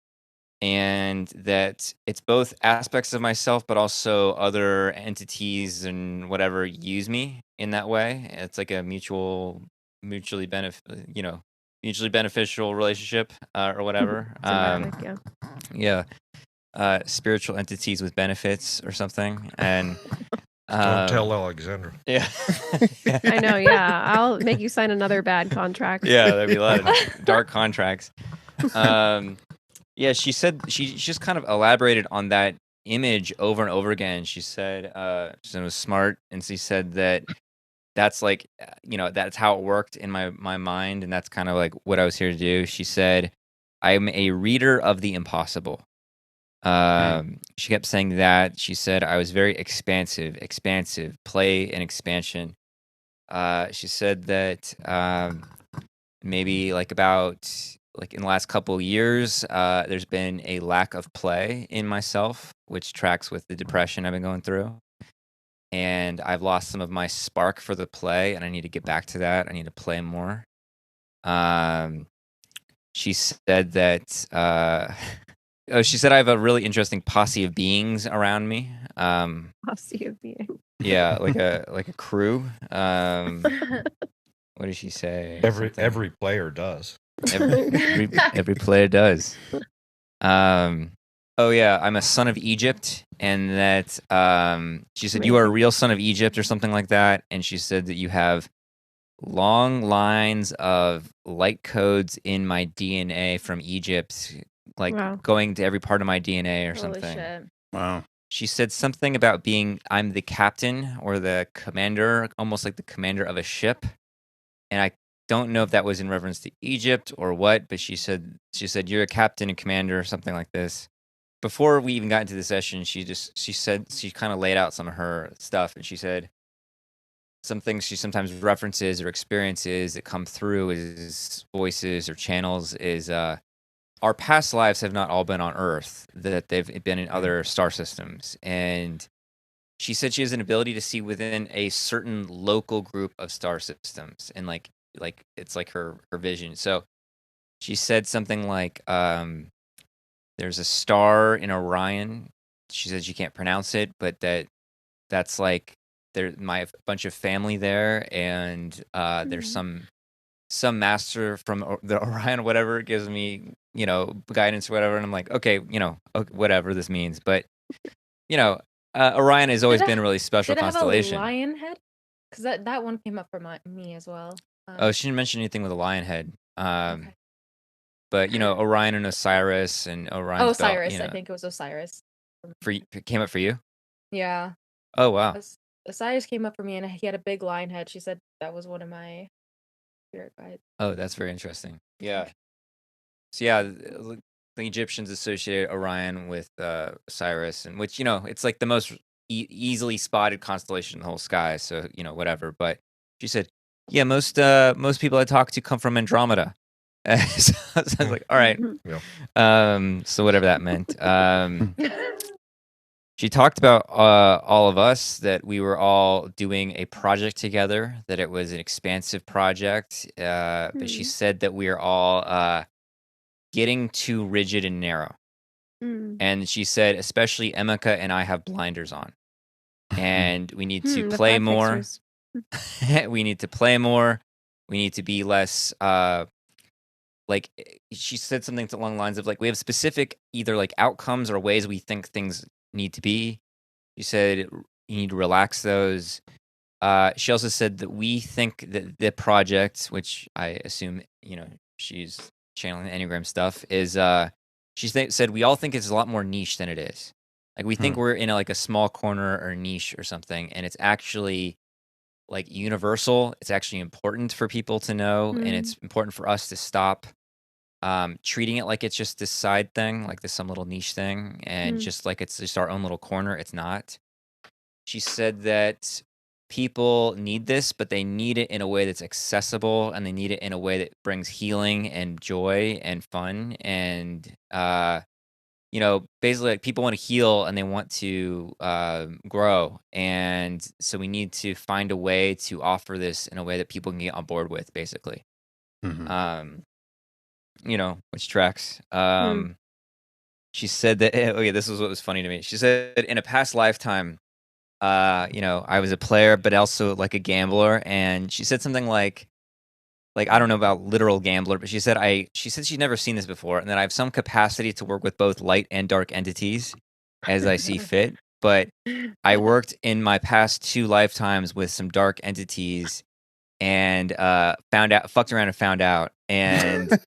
and that it's both aspects of myself but also other entities and whatever use me in that way. It's like a mutually beneficial relationship or whatever. Yeah, spiritual entities with benefits or something. And don't tell Alexandra. Yeah. I know. Yeah, I'll make you sign another bad contract. Yeah, there'd be a lot of dark contracts. Yeah, she said she just kind of elaborated on that image over and over again. She said it was smart, and she said that that's that's how it worked in my mind, and that's kind of what I was here to do. She said, I'm a reader of the impossible. She kept saying that. She said I was very expansive, play and expansion. She said that maybe about in the last couple of years, there's been a lack of play in myself, which tracks with the depression I've been going through. and I've lost some of my spark for the play, and I need to get back to that. I need to play more. She said that she said I have a really interesting posse of beings around me. Posse of being. Yeah, like a crew. What did she say? Every player does. Every player does. Oh yeah, I'm a son of Egypt, and that she said you are a real son of Egypt or something like that, and she said that you have long lines of light codes in my DNA from Egypt, like Wow. going to every part of my DNA or Holy something. shit. Wow. She said something about I'm the captain or the commander, almost like the commander of a ship. And I don't know if that was in reference to Egypt or what, but she said you're a captain and commander or something like this. Before we even got into the session, she said she kind of laid out some of her stuff, and she said some things she sometimes references or experiences that come through as voices or channels is our past lives have not all been on Earth, that they've been in other star systems. And she said she has an ability to see within a certain local group of star systems, and like it's like her vision. So she said something like there's a star in Orion. She said she can't pronounce it, but that's like my bunch of family there, and there's some master from the Orion or whatever gives me, guidance or whatever, and I'm like, okay, whatever this means, but Orion has always been a really special Did it have constellation. a lion head? Because that one came up for me as well. Oh, she didn't mention anything with a lion head. Okay. But Orion and Osiris and Orion's Osiris. I think it was Osiris. came up for you. Yeah. Oh wow. Osiris came up for me, and he had a big lion head. She said that was one of my spirit guides. Oh, that's very interesting. Yeah. So yeah, the Egyptians associated Orion with Osiris, and which it's like the most easily spotted constellation in the whole sky. So whatever. But she said, yeah, most people I talk to come from Andromeda. So I was like, all right. Yeah. So whatever that meant. She talked about all of us, that we were all doing a project together, that it was an expansive project. But she said that we are all getting too rigid and narrow. And she said, especially Emeka and I have blinders on. And we need to play more. We need to play more. We need to be less like she said something along the lines of like we have specific either like outcomes or ways we think things need to be. She said you need to relax those. She also said that we think that the project, which I assume she's channeling the Enneagram stuff, is she said we all think it's a lot more niche than it is. Like we think we're in like a small corner or niche or something, and it's actually like universal. It's actually important for people to know, and it's important for us to stop treating it like it's just this side thing, like this some little niche thing, and just like it's just our own little corner. It's not. She said that people need this, but they need it in a way that's accessible, and they need it in a way that brings healing and joy and fun. And basically like people want to heal and they want to grow, and so we need to find a way to offer this in a way that people can get on board with, basically. Which tracks. She said that okay, this was what was funny to me. She said in a past lifetime, I was a player but also like a gambler, and she said something like I don't know about literal gambler, but she said she'd never seen this before, and that I have some capacity to work with both light and dark entities as I see fit. But I worked in my past 2 lifetimes with some dark entities, and fucked around and found out. And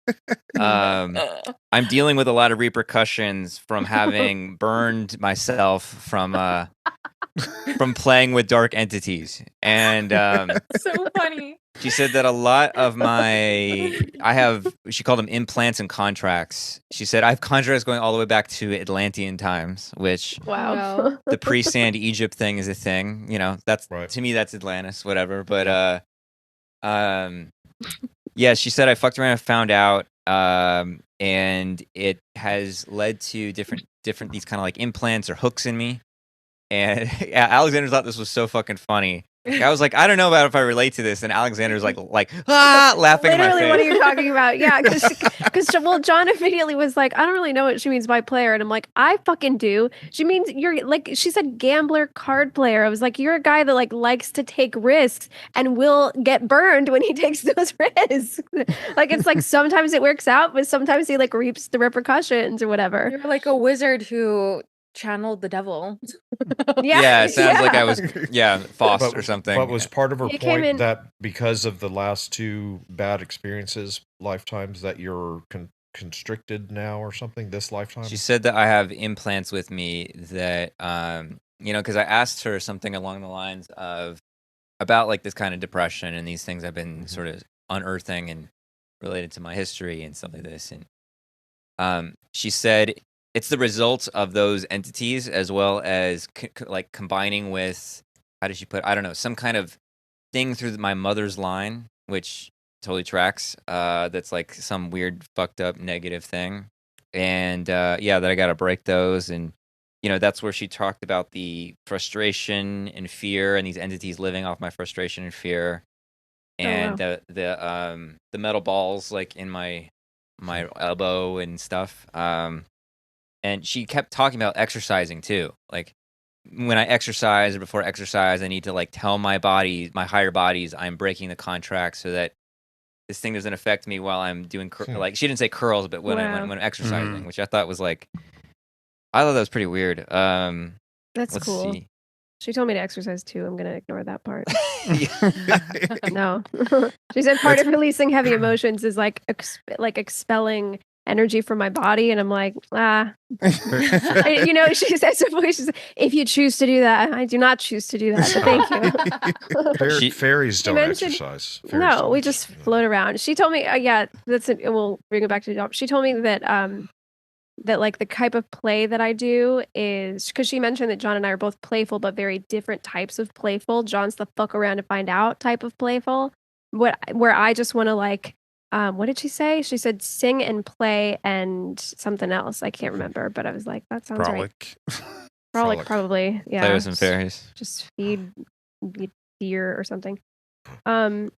I'm dealing with a lot of repercussions from having burned myself from playing with dark entities. And so funny. she said that a lot of she called them implants and contracts. She said I have contracts going all the way back to Atlantean times, which Wow. the pre-sand Egypt thing is a thing. That's Right. to me that's Atlantis, whatever. But yeah, she said I fucked around and found out, and it has led to different these kind of like implants or hooks in me. And yeah, Alexander thought this was so fucking funny. I was like, I don't know about if I relate to this, and Alexander's like laughing in my Literally, face. what are you talking about? Yeah, because well, John immediately was like, I don't really know what she means by player, and I'm like, I fucking do. She means you're like, she said gambler, card player. I was like, you're a guy that like likes to take risks and will get burned when he takes those risks. Like it's like sometimes it works out, but sometimes he like reaps the repercussions or whatever. You're like a wizard who channeled the devil. Yeah, it sounds like yeah. I was Faust or something. But was part of her You came point in- that because of the last two bad experiences, lifetimes, that you're constricted now or something this lifetime? She said that I have implants with me that, because I asked her something along the lines of about like this kind of depression and these things I've been sort of unearthing and related to my history and stuff like this. And she said it's the result of those entities as well as like combining with, how did she put, I don't know, some kind of thing through my mother's line, which totally tracks. That's like some weird, fucked up, negative thing. And that I got to break those. And, that's where she talked about the frustration and fear and these entities living off my frustration and fear. And the metal balls like in my elbow and stuff. And she kept talking about exercising too. Like when I exercise or before exercise, I need to like tell my body, my higher bodies, I'm breaking the contract so that this thing doesn't affect me while I'm doing like she didn't say curls, but when I'm exercising, which I thought was like, I thought that was pretty weird. That's cool. See. She told me to exercise too. I'm gonna ignore that part. No, she said part of releasing heavy emotions is like expelling energy from my body, and I'm like, she said she said, if you choose to do that. I do not choose to do that, but thank you. Fairies don't exercise. We just float around. She told me, we'll bring it back to the job. She told me that that like the type of play that I do is, because she mentioned that John and I are both playful, but very different types of playful. John's the fuck around to find out type of playful, where I just want to like, what did she say? She said sing and play and something else. I can't remember, but I was like, that sounds right. Frolic, probably. Yeah. Play with some fairies. Just feed deer or something. When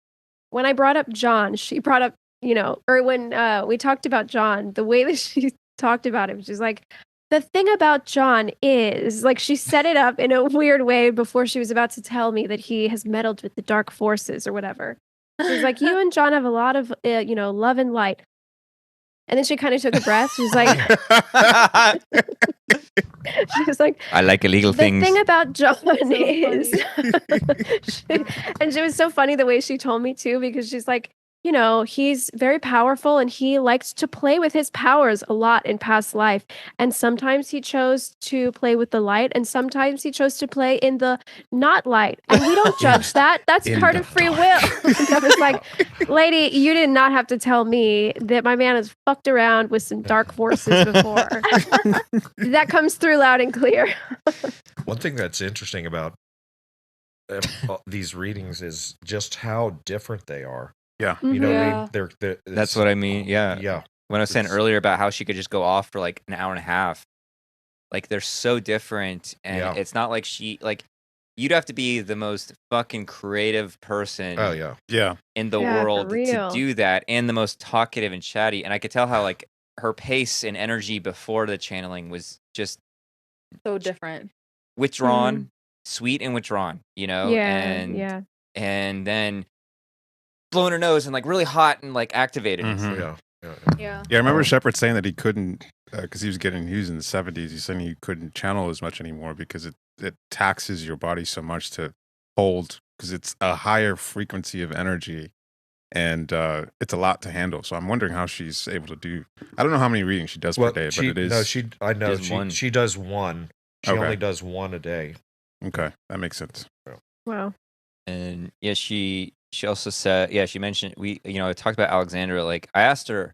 I brought up John, she brought up, or when we talked about John, the way that she talked about him, she's like, the thing about John is, like, she set it up in a weird way before she was about to tell me that he has meddled with the dark forces or whatever. She's like, you and John have a lot of, love and light. And then she kind of took a breath. She's like, I like illegal things. The thing about John is, and she was so funny the way she told me too, because she's like, he's very powerful and he likes to play with his powers a lot in past life. And sometimes he chose to play with the light and sometimes he chose to play in the not light. And we don't judge that. That's part of free will. I was like, lady, you did not have to tell me that my man has fucked around with some dark forces before. That comes through loud and clear. One thing that's interesting about these readings is just how different they are. Yeah. They're that's what I mean. Yeah. Yeah. When I was saying earlier about how she could just go off for like an hour and a half, like they're so different. And it's not like you'd have to be the most fucking creative person in the world to do that, and the most talkative and chatty. And I could tell how like her pace and energy before the channeling was just so different. Withdrawn, sweet and withdrawn, and then blowing her nose and like really hot and like activated. Yeah. I remember Shepard saying that he couldn't, because he was in the 70s. He said he couldn't channel as much anymore because it taxes your body so much to hold, because it's a higher frequency of energy and it's a lot to handle. So I'm wondering how she's able to do. I don't know how many readings she does per day, but it is. No, she does one. She only does one a day. Okay, that makes sense. Wow. And she also said, she mentioned, I talked about Alexandra. Like I asked her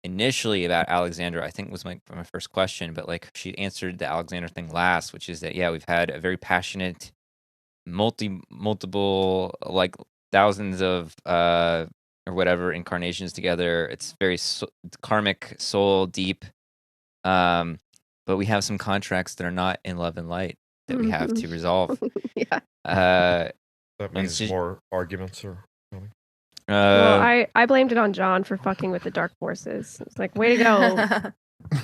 initially about Alexandra, I think was my first question, but like she answered the Alexandra thing last, which is that, we've had a very passionate, multiple, like thousands of, or whatever incarnations together. It's very karmic, soul deep. But we have some contracts that are not in love and light that we have to resolve. Yeah. That And means she- more arguments are coming. Well, I blamed it on John for fucking with the dark forces. It's like, way to go.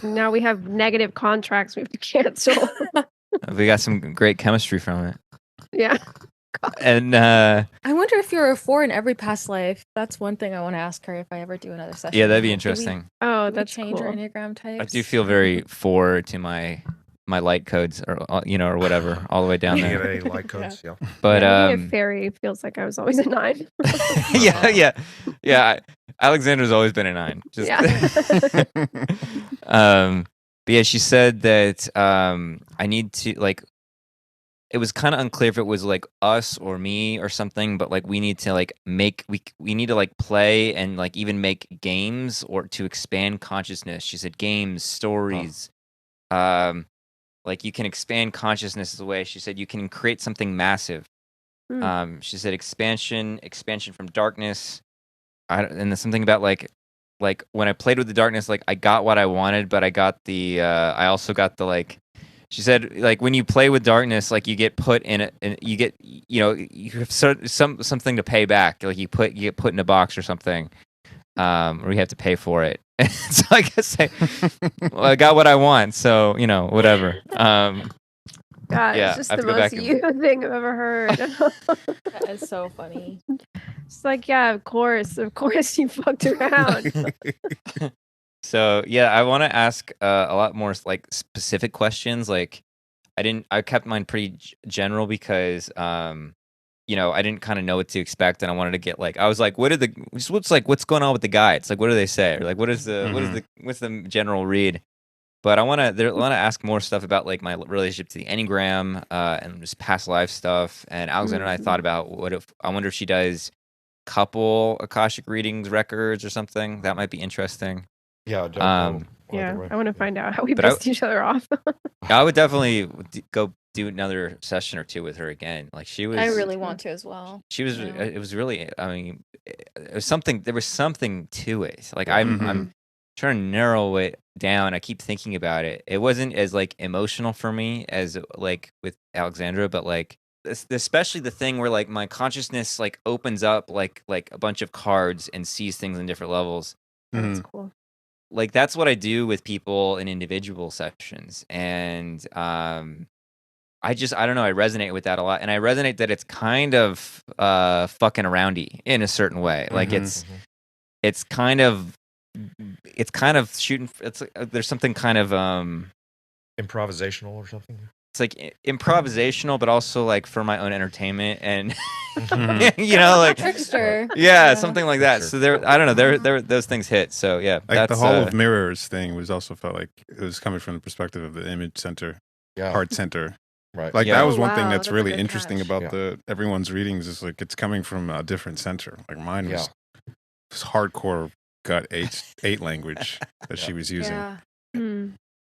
Now we have negative contracts we have to cancel. we got some great chemistry from it. Yeah. And I wonder if you're a 4 in every past life. That's one thing I want to ask her if I ever do another session. yeah, that'd be Do we- interesting. Oh, do we that's change cool. our Enneagram types. I do feel very 4 to my light codes, or or whatever, all the way down there. DNA like codes, yeah. But yeah, being a fairy feels like I was always a 9. yeah. Alexandra's always been a 9. Just but yeah, she said that I need to like. It was kind of unclear if it was like us or me or something, but like we need to like we need to like play and like even make games or to expand consciousness. She said games, stories, like you can expand consciousness away. She said you can create something massive. She said expansion from darkness. And there's something about like when I played with the darkness, like I got what I wanted, but I got the I also got the like. She said, like when you play with darkness, like you get put in it, and you get, you have something to pay back. Like you get put in a box or something, or you have to pay for it. So I guess I got what I want. So whatever. God, Yeah, it's just I have the to go back most and- you thing I've ever heard. That is so funny. It's like, yeah, of course you fucked around. So yeah, I want to ask a lot more like specific questions. Like I kept mine pretty general because I didn't kind of know what to expect, and I wanted to get like I was like, what's going on with the guides? Like, what do they say? Or like, what's the general read? But I want to ask more stuff about like my relationship to the Enneagram and just past life stuff. And Alexandra and I thought about I wonder if she does couple Akashic readings records or something. That might be interesting. Yeah, don't know. Yeah, either way. I want to find out how we But I- pissed each other off. I would definitely go do another session or two with her again. Like she was. I really want to as well. She was. Yeah. It was really. I mean, it was something. There was something to it. Like Mhm. I'm trying to narrow it down. I keep thinking about it. It wasn't as like emotional for me as like with Alexandra, but like especially the thing where like my consciousness like opens up like a bunch of cards and sees things in different levels. That's cool. Like that's what I do with people in individual sessions, and I don't know, I resonate with that a lot, and I resonate that it's kind of fucking aroundy in a certain way. Like it's kind of shooting. It's there's something kind of Improvisational or something. it's like improvisational, but also like for my own entertainment, and Like like trickster. yeah, something like that. Sure. So there, I don't know, there those things hit. So yeah, Like that's the Hall of Mirrors thing was also felt like it was coming from the perspective of the image center, Yeah. heart center. Right. Like Yeah. that was Oh, one thing wow, that's that's a really good interesting catch. about Yeah. everyone's readings is like it's coming from a different center. Like mine was Yeah. this hardcore gut eight language that she was using. Yeah. Hmm.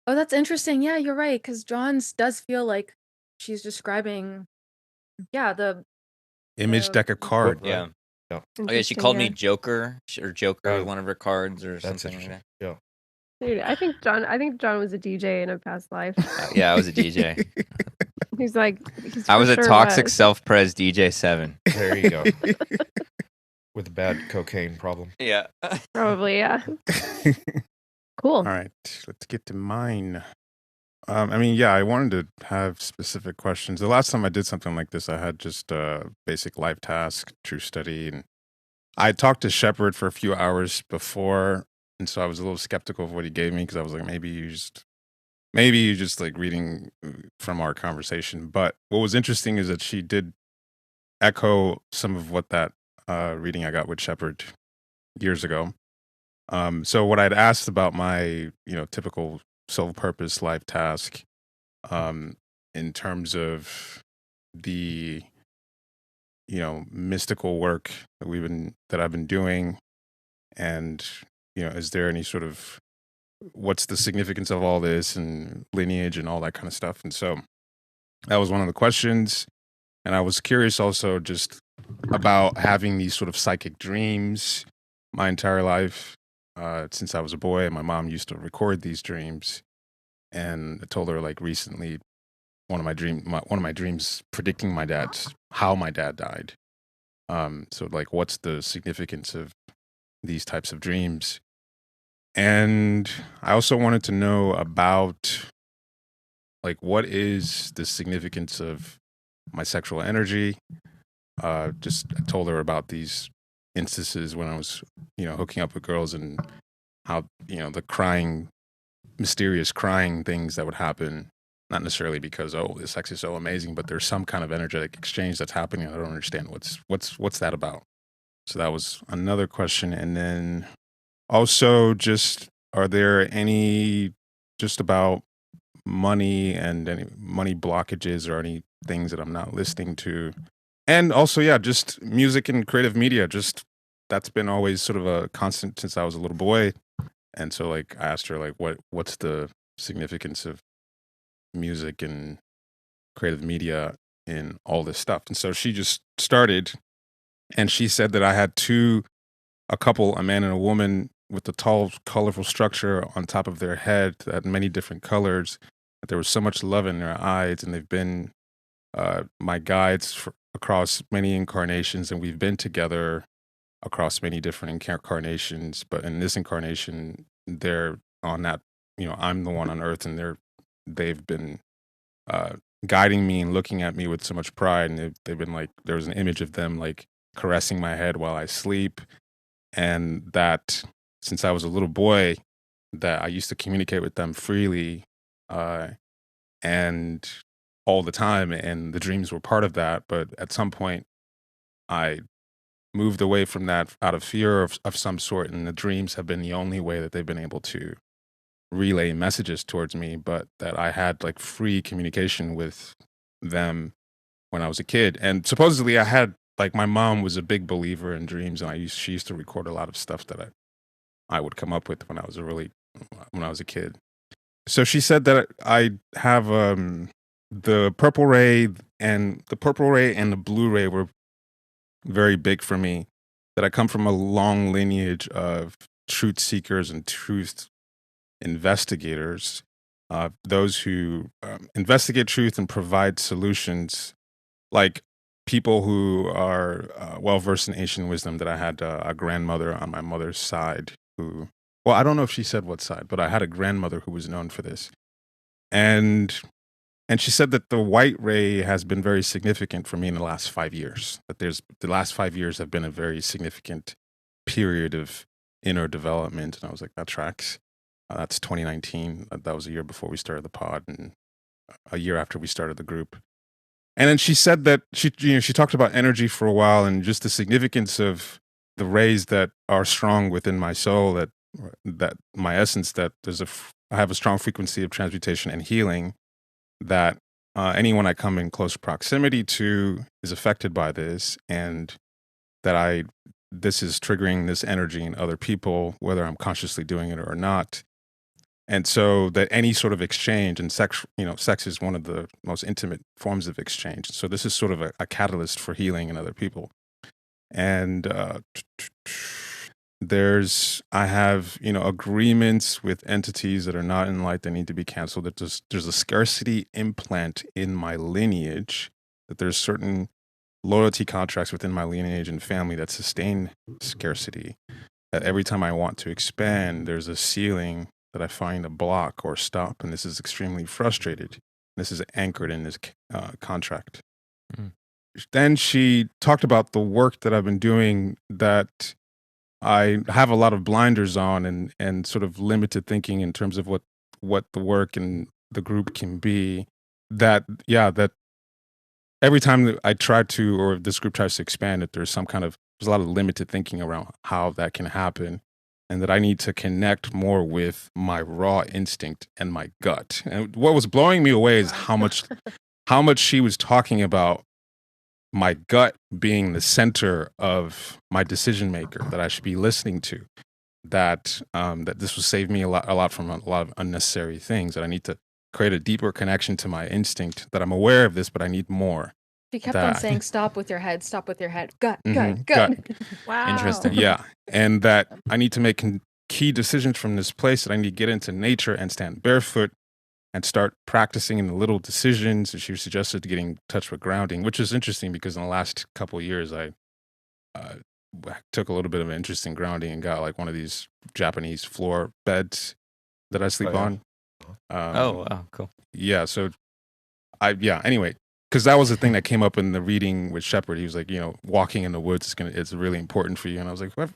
Oh, that's interesting. Yeah, you're right. Because John's does feel like she's describing, the Image deck of card. Right. yeah. Oh yeah, she Interesting, called me yeah. Joker or Joker Oh, with one of her cards or That's something like interesting. that. Yeah. Dude, I think John was a DJ in a past life. Yeah, I was a DJ. He's like, I was for a sure toxic was. self-pres DJ 7. There you go. With a bad cocaine problem. Yeah. Probably, yeah. Cool. All right, let's get to mine. I wanted to have specific questions. The last time I did something like this, I had just a basic life task, true study, and I talked to Shepard for a few hours before, and so I was a little skeptical of what he gave me because I was like, maybe you just like reading from our conversation. But what was interesting is that she did echo some of what that reading I got with Shepard years ago. So what I'd asked about my, typical self-purpose life task, in terms of the, mystical work that I've been doing, and is there any sort of what's the significance of all this and lineage and all that kind of stuff? And so that was one of the questions, and I was curious also just about having these sort of psychic dreams my entire life. Since I was a boy, and my mom used to record these dreams, and I told her like recently one of my dreams predicting how my dad died. So like, what's the significance of these types of dreams? And I also wanted to know about, like, what is the significance of my sexual energy? Just I told her about these instances when I was, hooking up with girls, and how, the crying, mysterious crying things that would happen, not necessarily because, oh, the sex is so amazing, but there's some kind of energetic exchange that's happening. I don't understand what's that about. So that was another question. And then also, just, are there any, just about money and any money blockages or any things that I'm not listening to? And also, yeah, just music and creative media, just that's been always sort of a constant since I was a little boy. And so, like, I asked her, like, what's the significance of music and creative media in all this stuff? And so she just started, and she said that I had a couple, a man and a woman, with the tall, colorful structure on top of their head that had many different colors, that there was so much love in their eyes, and they've been my guides across many incarnations, and we've been together across many different incarnations. But in this incarnation, they're on that, I'm the one on Earth, and they've been guiding me and looking at me with so much pride, and they've been like, there was an image of them like caressing my head while I sleep, and that since I was a little boy, that I used to communicate with them freely, and all the time, and the dreams were part of that. But at some point, I moved away from that out of fear of some sort, and the dreams have been the only way that they've been able to relay messages towards me, but that I had like free communication with them when I was a kid. And supposedly I had, like, my mom was a big believer in dreams, and she used to record a lot of stuff that I would come up with when I was a kid. So she said that I have the purple ray and the blue ray were very big for me, that I come from a long lineage of truth seekers and truth investigators, those who investigate truth and provide solutions, like people who are well versed in ancient wisdom. That I had a grandmother on my mother's side who, well, I don't know if she said what side, but I had a grandmother who was known for this. And she said that the white ray has been very significant for me in the last 5 years. That the last 5 years have been a very significant period of inner development. And I was like, that tracks. That's 2019. That was a year before we started the pod, and a year after we started the group. And then she said that she talked about energy for a while, and just the significance of the rays that are strong within my soul, that my essence, that I have a strong frequency of transmutation and healing, that anyone I come in close proximity to is affected by this, and that this is triggering this energy in other people, whether I'm consciously doing it or not. And so that any sort of exchange, and sex is one of the most intimate forms of exchange. So this is sort of a catalyst for healing in other people. And I have, agreements with entities that are not in light that need to be canceled. That there's a scarcity implant in my lineage, that there's certain loyalty contracts within my lineage and family that sustain scarcity. That every time I want to expand, there's a ceiling that I find a block or stop, and this is extremely frustrated. This is anchored in this contract. Mm. Then she talked about the work that I've been doing, that I have a lot of blinders on, and sort of limited thinking in terms of what the work and the group can be. That every time that I try to, or this group tries to expand it, there's a lot of limited thinking around how that can happen. And that I need to connect more with my raw instinct and my gut. And what was blowing me away is how much she was talking about my gut being the center of my decision maker, that I should be listening to, that this will save me a lot from a lot of unnecessary things, that I need to create a deeper connection to my instinct, that I'm aware of this, but I need more. She kept on saying, stop with your head, gut, gut. Wow. Interesting. Yeah. And that I need to make key decisions from this place, that I need to get into nature and stand barefoot and start practicing in the little decisions. And she suggested getting in touch with grounding, which is interesting because in the last couple of years, I took a little bit of an interest in grounding and got like one of these Japanese floor beds that I sleep on. Oh, wow, cool. Yeah. So anyway, because that was the thing that came up in the reading with Shepard. He was like, walking in the woods it's really important for you. And I was like, what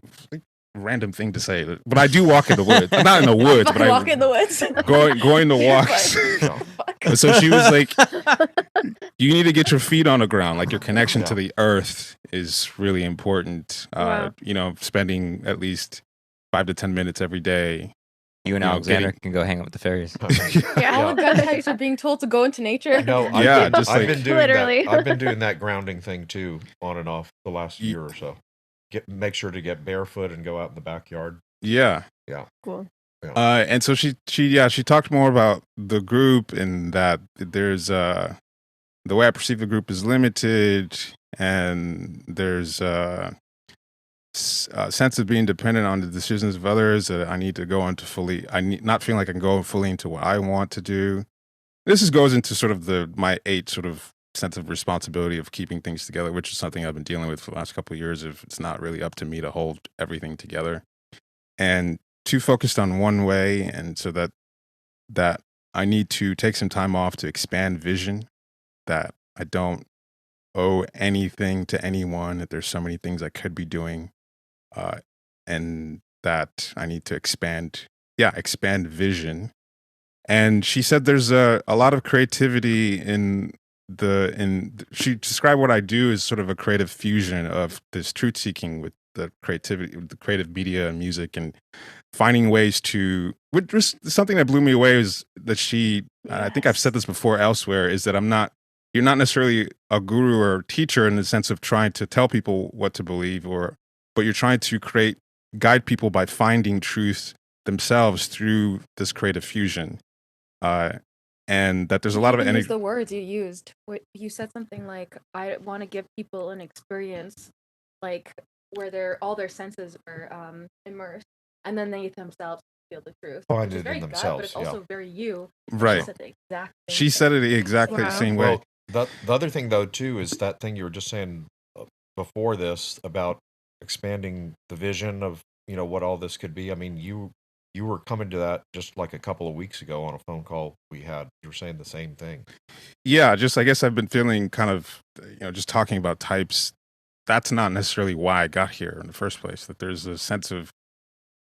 random thing to say? But I do walk in the woods. I'm not in the woods, but I walk in the woods. going to walks. So she was like, you need to get your feet on the ground. Like your connection to the earth is really important. Wow. Spending at least 5 to 10 minutes every day. You and Alexandra can go hang out with the fairies. All the gun types are being told to go into nature. No, Yeah, I've been doing Literally. that. I've been doing that grounding thing too, on and off the last year or so. Make sure to get barefoot and go out in the backyard. Yeah. Cool. And so she talked more about the group and that there's the way I perceive the group is limited, and there's a sense of being dependent on the decisions of others that I need to go into fully. Not feeling like I can go fully into what I want to do. This goes into sort of my 8 sort of sense of responsibility of keeping things together, which is something I've been dealing with for the last couple of years. If it's not really up to me to hold everything together, and too focused on one way, and so that I need to take some time off to expand vision. That I don't owe anything to anyone. That there's so many things I could be doing. And that I need to expand vision. And she said there's a lot of creativity she described what I do as sort of a creative fusion of this truth seeking with the creativity, with the creative media and music, and finding ways to, which was something that blew me away, is that I think I've said this before elsewhere, is that you're not necessarily a guru or teacher in the sense of trying to tell people what to believe, but you're trying to guide people by finding truth themselves through this creative fusion. And that there's a lot of energy. The words you used. You said something like, I want to give people an experience like where all their senses are immersed, and then they themselves feel the truth. Find Which is it very in God, themselves. but it's also very you. Right. She said the exact same She said it exactly the Wow. same way. Well, the other thing though too is that thing you were just saying before this about expanding the vision of what all this could be. I mean, you were coming to that just like a couple of weeks ago on a phone call we had. You were saying the same thing. Yeah, I guess I've been feeling kind of, just talking about types. That's not necessarily why I got here in the first place. That there's a sense of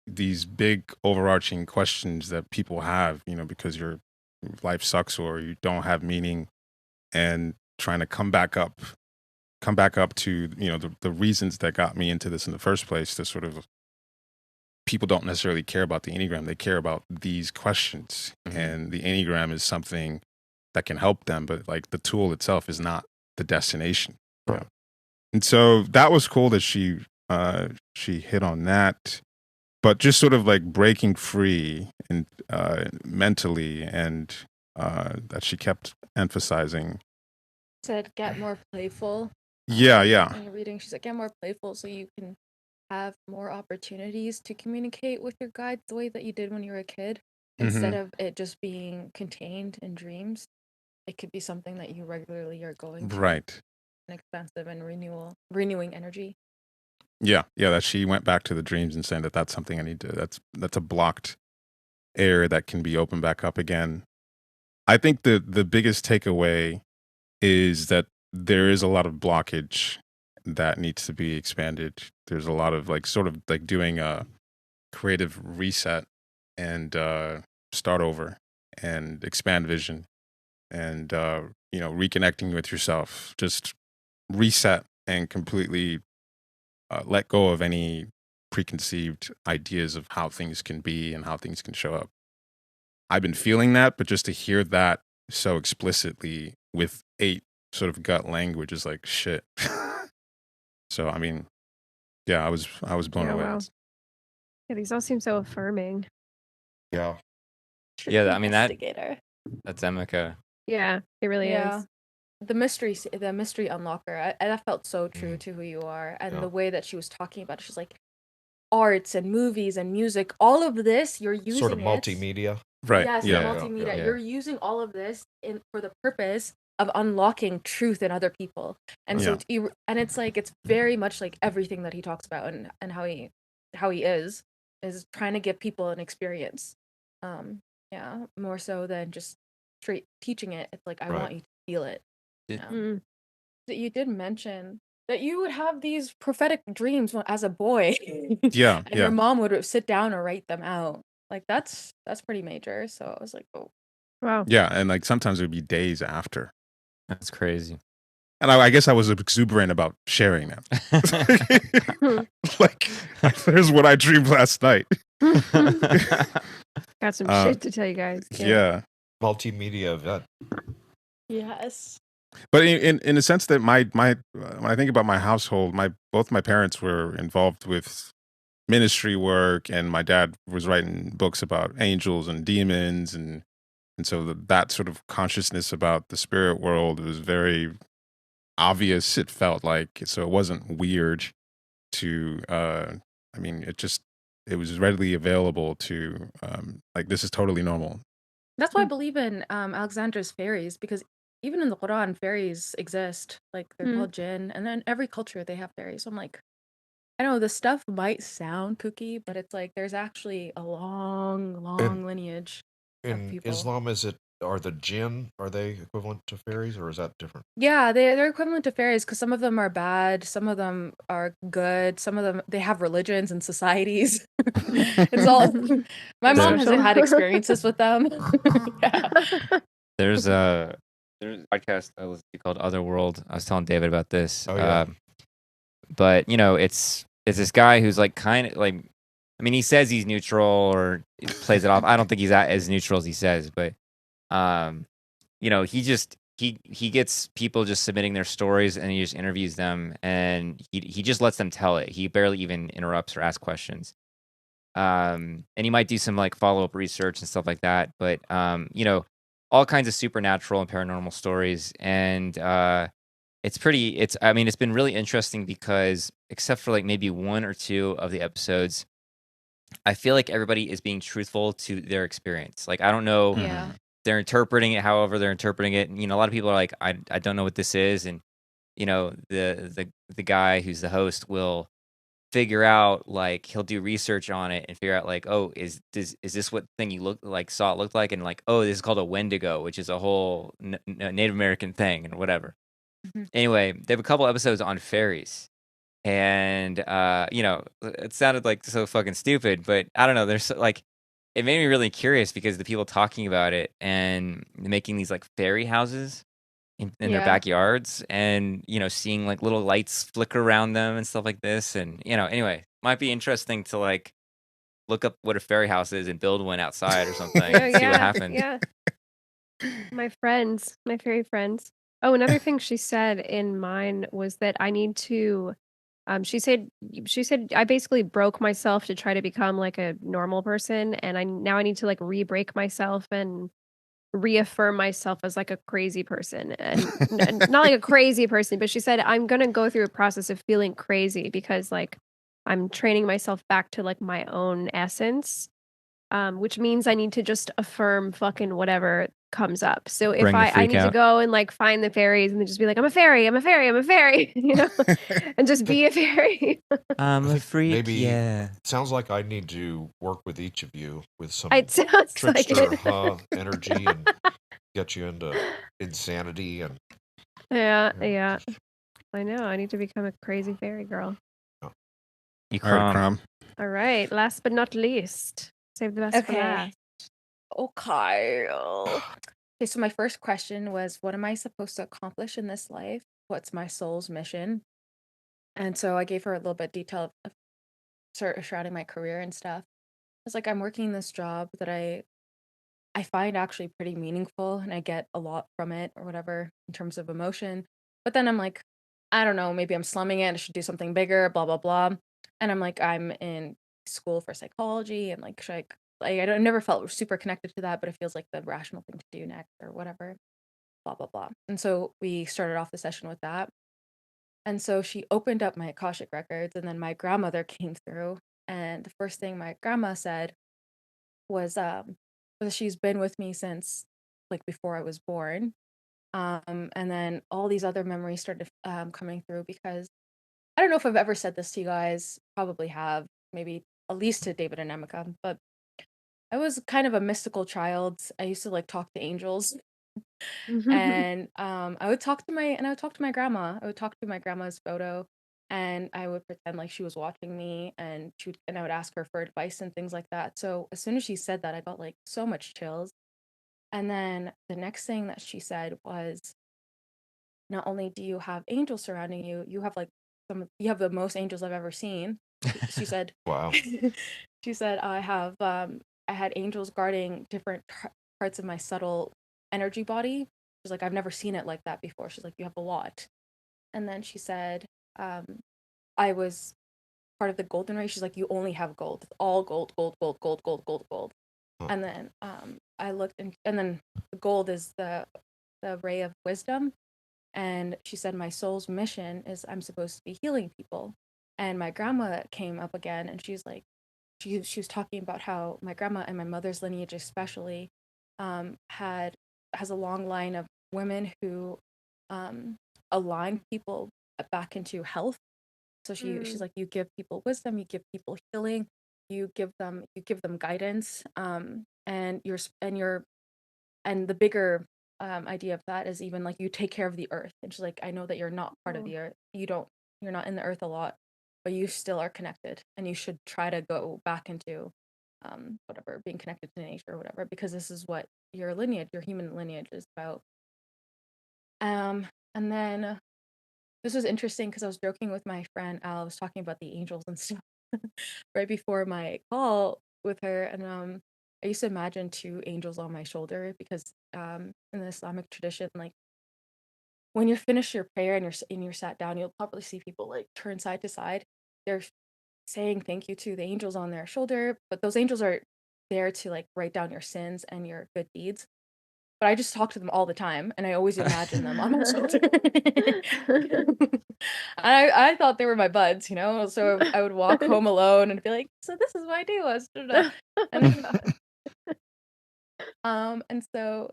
these big overarching questions that people have, because your life sucks or you don't have meaning, and trying to come back up to, the reasons that got me into this in the first place. To sort of, people don't necessarily care about the Enneagram. They care about these questions. Mm-hmm. And the Enneagram is something that can help them, but like the tool itself is not the destination. Right. And so that was cool that she hit on that, but just sort of like breaking free and mentally, and that she kept emphasizing. Said get more playful. Yeah. In your reading, she's like, get more playful so you can have more opportunities to communicate with your guides the way that you did when you were a kid, instead of it just being contained in dreams. It could be something that you regularly are going to. Right. And expensive and renewing energy. Yeah, that she went back to the dreams and saying that that's something I need to, that's a blocked area that can be opened back up again. I think the biggest takeaway is that there is a lot of blockage that needs to be expanded. There's a lot of sort of doing a creative reset and start over and expand vision and reconnecting with yourself. Just reset and completely let go of any preconceived ideas of how things can be and how things can show up. I've been feeling that, but just to hear that so explicitly with 8 sort of gut language is like shit. So I mean, yeah, I was blown away. Wow. Yeah, these all seem so affirming. Yeah. Yeah, I mean that's Yeah, Emeka. it really is. The mystery unlocker. That felt so true to who you are, and the way that she was talking about it. She's like, arts and movies and music, all of this you're using sort of multimedia. Right. Yes, the Yeah. multimedia. yeah. You're using all of this for the purpose of unlocking truth in other people. And so it's like it's very much like everything that he talks about and how he is trying to give people an experience. Yeah, more so than just straight teaching it. It's like I Right. want you to feel it. Did- Yeah. Mm. That you did mention that you would have these prophetic dreams as a boy. Yeah. And your mom would sit down and write them out. Like that's pretty major. So I was like, oh. Wow. Yeah. And like sometimes it would be days after. That's crazy. And I guess I was exuberant about sharing them. Like, here's what I dreamed last night. Got some shit to tell you guys. Yeah. Multimedia event. Yes. But in a sense that my when I think about my household, both my parents were involved with ministry work, and my dad was writing books about angels and demons, and so that sort of consciousness about the spirit world was very obvious. It felt like, so it wasn't weird to. I mean, it was readily available to. Like, this is totally normal. That's why I believe in Alexandra's fairies, because even in the Quran, fairies exist. Like they're called jinn, and then every culture they have fairies. So I'm like, I know the stuff might sound kooky, but it's like there's actually a long lineage of In people. Islam, are the jinn, are they equivalent to fairies, or is that different? Yeah, they're equivalent to fairies because some of them are bad, some of them are good, some of them they have religions and societies. It's all. My mom hasn't had experiences with them. Yeah. There's a podcast I listened to called Otherworld. I was telling David about this. Oh, yeah. But it's this guy who's like kind of like, I mean, he says he's neutral or he plays it off. I don't think he's as neutral as he says, but he gets people just submitting their stories and he just interviews them and he just lets them tell it. He barely even interrupts or asks questions. And he might do some like follow-up research and stuff like that, but all kinds of supernatural and paranormal stories. And it's been really interesting because except for like maybe one or two of the episodes, I feel like everybody is being truthful to their experience. Like, I don't know, Yeah. they're interpreting it however they're interpreting it. And, a lot of people are like, I don't know what this is. And, the guy who's the host will figure out, like, he'll do research on it and figure out like, oh, is this what thing you saw it looked like? And like, oh, this is called a Wendigo, which is a whole Native American thing and whatever. Anyway, they have a couple episodes on fairies. And it sounded like so fucking stupid, but I don't know. There's like, it made me really curious because the people talking about it and making these like fairy houses in their backyards, and seeing like little lights flicker around them and stuff like this, and anyway, might be interesting to like look up what a fairy house is and build one outside or something and see what happens. Yeah. My fairy friends. Oh, another thing she said in mine was that I need to. She said I basically broke myself to try to become like a normal person, and I need to like re-break myself and reaffirm myself as like a crazy person, and not like a crazy person, but she said I'm gonna go through a process of feeling crazy because like I'm training myself back to like my own essence. Which means I need to just affirm fucking whatever comes up. So if Bring the I freak need to out. go and like find the fairies and then just be like, I'm a fairy, I'm a fairy, I'm a fairy, and just be a fairy. I'm a freak. Maybe Yeah. sounds like I need to work with each of you with some It sounds like trickster it. energy and get you into insanity and Yeah. I know. I need to become a crazy fairy girl. Ikram. All right. Last but not least, save the best for last. Okay. Okay, so my first question was, what am I supposed to accomplish in this life? What's my soul's mission? And so I gave her a little bit detail of surrounding my career and stuff. It's like I'm working this job that I find actually pretty meaningful and I get a lot from it or whatever in terms of emotion. But then I'm like, I don't know, maybe I'm slumming it. I should do something bigger, blah, blah, blah. And I'm like, I'm in school for psychology and like, should I never felt super connected to that, but it feels like the rational thing to do next or whatever, blah, blah, blah. And so we started off the session with that. And so she opened up my Akashic records, and then my grandmother came through. And the first thing my grandma said was, but she's been with me since like before I was born. And then all these other memories started coming through because I don't know if I've ever said this to you guys. Probably have, maybe at least to David and Emeka, but I was kind of a mystical child. I used to like talk to angels, and I would talk to my grandma. I would talk to my grandma's photo, and I would pretend like she was watching me, and I would ask her for advice and things like that. So as soon as she said that, I got like so much chills. And then the next thing that she said was, not only do you have angels surrounding you, you have like you have the most angels I've ever seen. She said, Wow. she said, I had angels guarding different parts of my subtle energy body. She's like, I've never seen it like that before. She's like, you have a lot. And then she said, um, I was part of the golden race. She's like, you only have gold. It's all gold, gold, gold, gold, gold, gold, gold. Huh. And then I looked, and then the gold is the ray of wisdom. And she said, my soul's mission is I'm supposed to be healing people. And my grandma came up again, and she's like, she was talking about how my grandma and my mother's lineage especially has a long line of women who align people back into health. So she's like, you give people wisdom, you give people healing, you give them guidance, and the bigger idea of that is even like you take care of the earth. And she's like, I know that you're not part of the earth. You're not in the earth a lot, but you still are connected, and you should try to go back into whatever, being connected to nature or whatever, because this is what your human lineage is about. And then this was interesting because I was joking with my friend Al. I was talking about the angels and stuff right before my call with her, and I used to imagine two angels on my shoulder because in the Islamic tradition, like when you're finished your prayer and you're sat down, you'll probably see people like turn side to side. They're saying thank you to the angels on their shoulder, but those angels are there to like write down your sins and your good deeds. But I just talk to them all the time, and I always imagine them on my shoulder. I thought they were my buds, you know. So I would walk home alone and be like, "So this is what I do." And so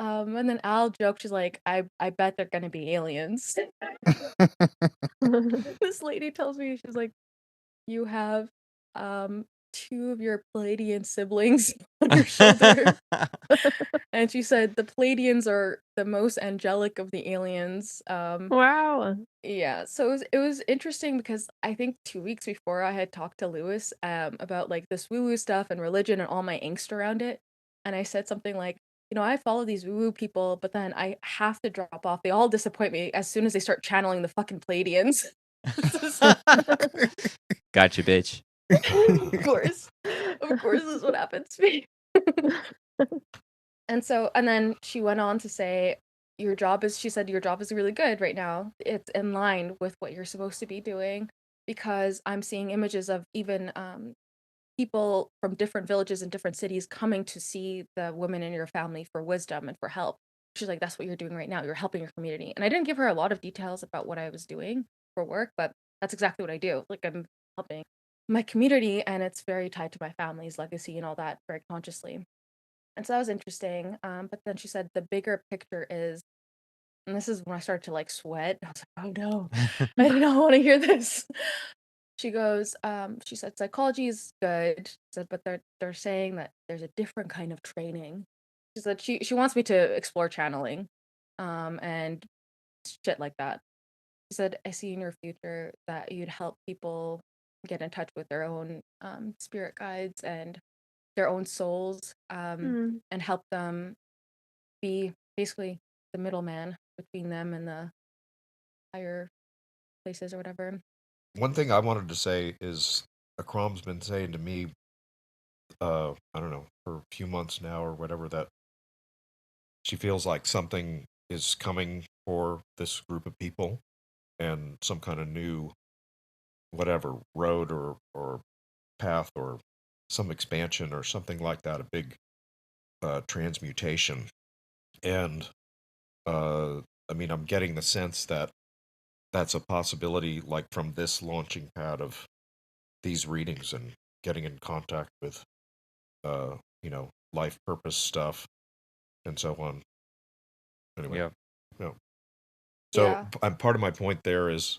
and then Al joked, she's like, I bet they're gonna be aliens. This lady tells me, she's like, you have two of your Palladian siblings on your shoulder. And she said the Palladians are the most angelic of the aliens. Wow. Yeah, so it was interesting because I think 2 weeks before I had talked to Lewis about like this woo-woo stuff and religion and all my angst around it. And I said something like, you know, I follow these woo-woo people, but then I have to drop off. They all disappoint me as soon as they start channeling the fucking Palladians. Gotcha, bitch. Of course. Of course, this is what happens to me. And then she went on to say, she said, your job is really good right now. It's in line with what you're supposed to be doing, because I'm seeing images of even people from different villages and different cities coming to see the women in your family for wisdom and for help. She's like, that's what you're doing right now. You're helping your community. And I didn't give her a lot of details about what I was doing for work, but that's exactly what I do. Like, I'm helping my community, and it's very tied to my family's legacy and all that very consciously. And so that was interesting. But then she said the bigger picture is, and this is when I started to like sweat. I was like, oh no, I did not want to hear this. She goes, she said psychology is good, said, but they're saying that there's a different kind of training. She said she wants me to explore channeling, and shit like that. She said, I see in your future that you'd help people get in touch with their own spirit guides and their own souls, and help them be basically the middleman between them and the higher places or whatever. One thing I wanted to say is Ikram's been saying to me, I don't know, for a few months now or whatever, that she feels like something is coming for this group of people, and some kind of new, whatever, road or path or some expansion or something like that, a big transmutation. And I mean, I'm getting the sense that that's a possibility, like from this launching pad of these readings and getting in contact with, you know, life purpose stuff and so on. Anyway, Yeah. So Yeah. part of my point there is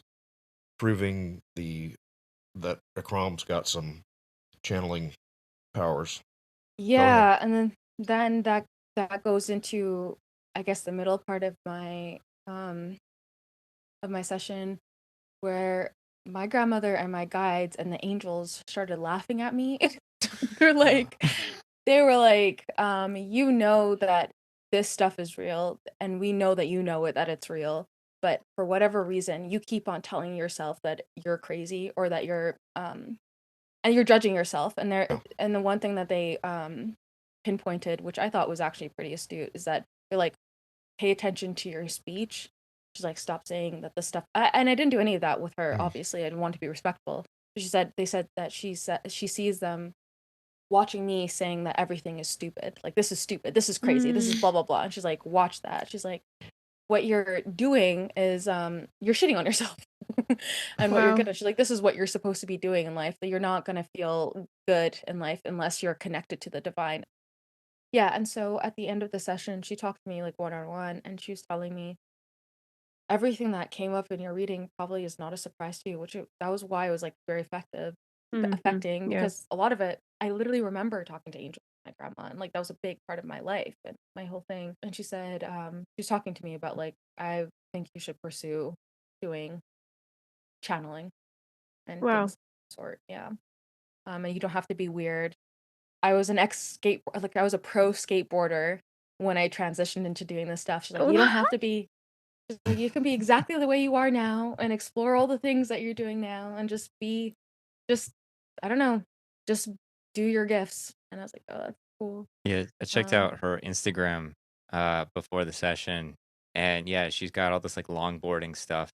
proving that Ikram's got some channeling powers. Yeah, and then that goes into, I guess, the middle part of my session, where my grandmother and my guides and the angels started laughing at me. They're like, they were like, you know that this stuff is real, and we know that you know that it's real, but for whatever reason, you keep on telling yourself that you're crazy, or that you're and you're judging yourself. And the one thing that they pinpointed, which I thought was actually pretty astute, is that they're like, pay attention to your speech. She's like, stop saying that the stuff. And I didn't do any of that with her. Obviously, I didn't want to be respectful. But they said that she sees them watching me saying that everything is stupid. Like, this is stupid. This is crazy. This is blah blah blah. And she's like, watch that. She's like, what you're doing is you're shitting on yourself. And what you're she's like, this is what you're supposed to be doing in life. That you're not gonna feel good in life unless you're connected to the divine. Yeah, and so at the end of the session, she talked to me like one-on-one, and she was telling me everything that came up in your reading probably is not a surprise to you, that was why it was like very affecting, Yeah. because a lot of it, I literally remember talking to Angel, my grandma, and like that was a big part of my life and my whole thing. And she said, she was talking to me about like, I think you should pursue doing channeling and Wow. things of that sort. Yeah. And you don't have to be weird. I was I was a pro skateboarder when I transitioned into doing this stuff. She's like, you don't have to be, she's like, you can be exactly the way you are now and explore all the things that you're doing now and just I don't know, just do your gifts. And I was like, oh, that's cool. Yeah, I checked out her Instagram before the session, and yeah, she's got all this like longboarding stuff.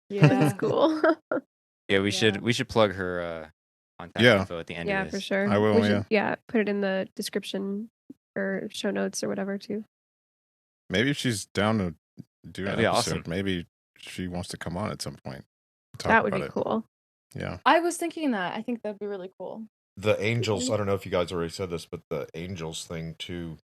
Yeah. That's cool. Yeah, we should plug her contact info at the end Yeah, of this. for sure. I will, We should, put it in the description or show notes or whatever too. Maybe if she's down to do an That'd be episode. awesome. Maybe she wants to come on at some point. That would be cool. Yeah. I was thinking that. I think that'd be really cool. The angels, I don't know if you guys already said this, but the angels thing too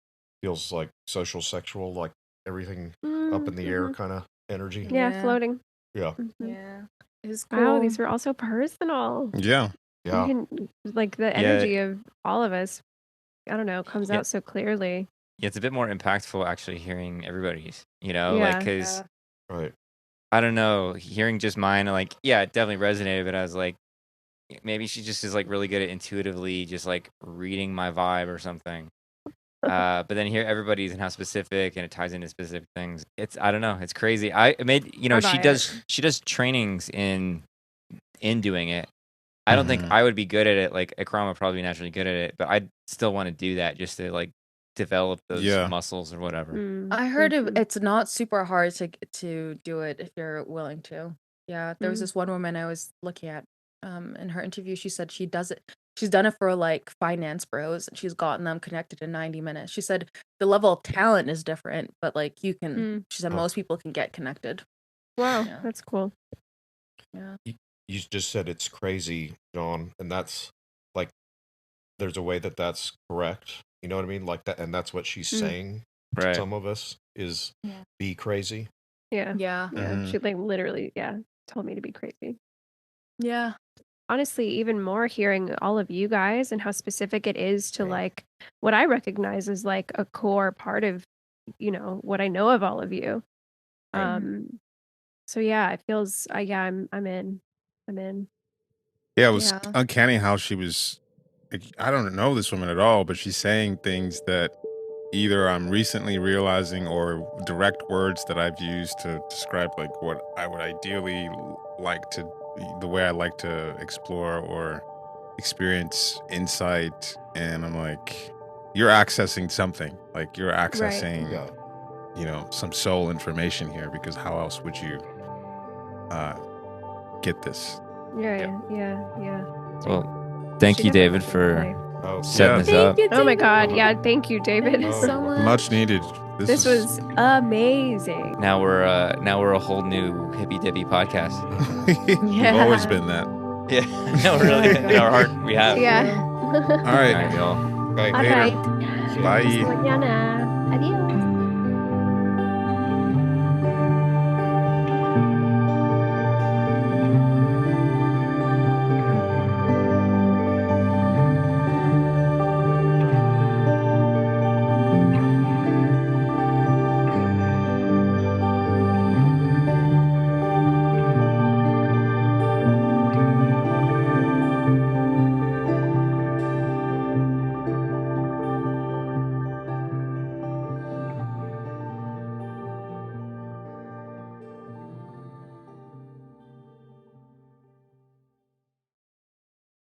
feels like social sexual, like everything up in the air kind of energy. Yeah, floating. Yeah. Yeah. It's cool. Wow, these were all so personal. Yeah. Yeah. Like the energy of all of us, I don't know, comes out so clearly. Yeah, it's a bit more impactful actually hearing everybody's, like, because right. I don't know, hearing just mine, like, yeah, it definitely resonated, but I was like, maybe she just is like really good at intuitively just like reading my vibe or something. But then hear everybody's and how specific, and it ties into specific things. I don't know, it's crazy. She does trainings in doing it. I don't think I would be good at it. Like Ikram would probably be naturally good at it, but I'd still want to do that just to like develop those muscles or whatever. I heard it's not super hard to do it if you're willing to. Yeah, there was this one woman I was looking at in her interview. She said she does it. She's done it for like finance bros, and she's gotten them connected in 90 minutes. She said the level of talent is different, but like you can. She said most people can get connected. Wow, that's cool. Yeah. You just said it's crazy, John, and that's like there's a way that's correct. You know what I mean? Like that, and that's what she's saying to some of us is be crazy. Yeah. Yeah. She like literally, told me to be crazy. Yeah. Honestly, even more hearing all of you guys and how specific it is to like what I recognize as like a core part of, what I know of all of you. So yeah, it feels, I'm in. Yeah, it was uncanny how she was, I don't know this woman at all, but she's saying things that either I'm recently realizing or direct words that I've used to describe like what I would ideally like to, the way I like to explore or experience insight. And I'm like, you're accessing something, like you're accessing, some soul information here, because how else would you get this? Yeah. Well, thank you, David, for setting this up. Oh my God. Yeah. Thank you, David. So much needed. This was amazing. Now we're a whole new hippy dippy podcast. We've always been that. Yeah. No, really. In our heart, we have. Yeah. All right. Y'all. Okay. All Later. right. Bye. Hasta mañana. Adios.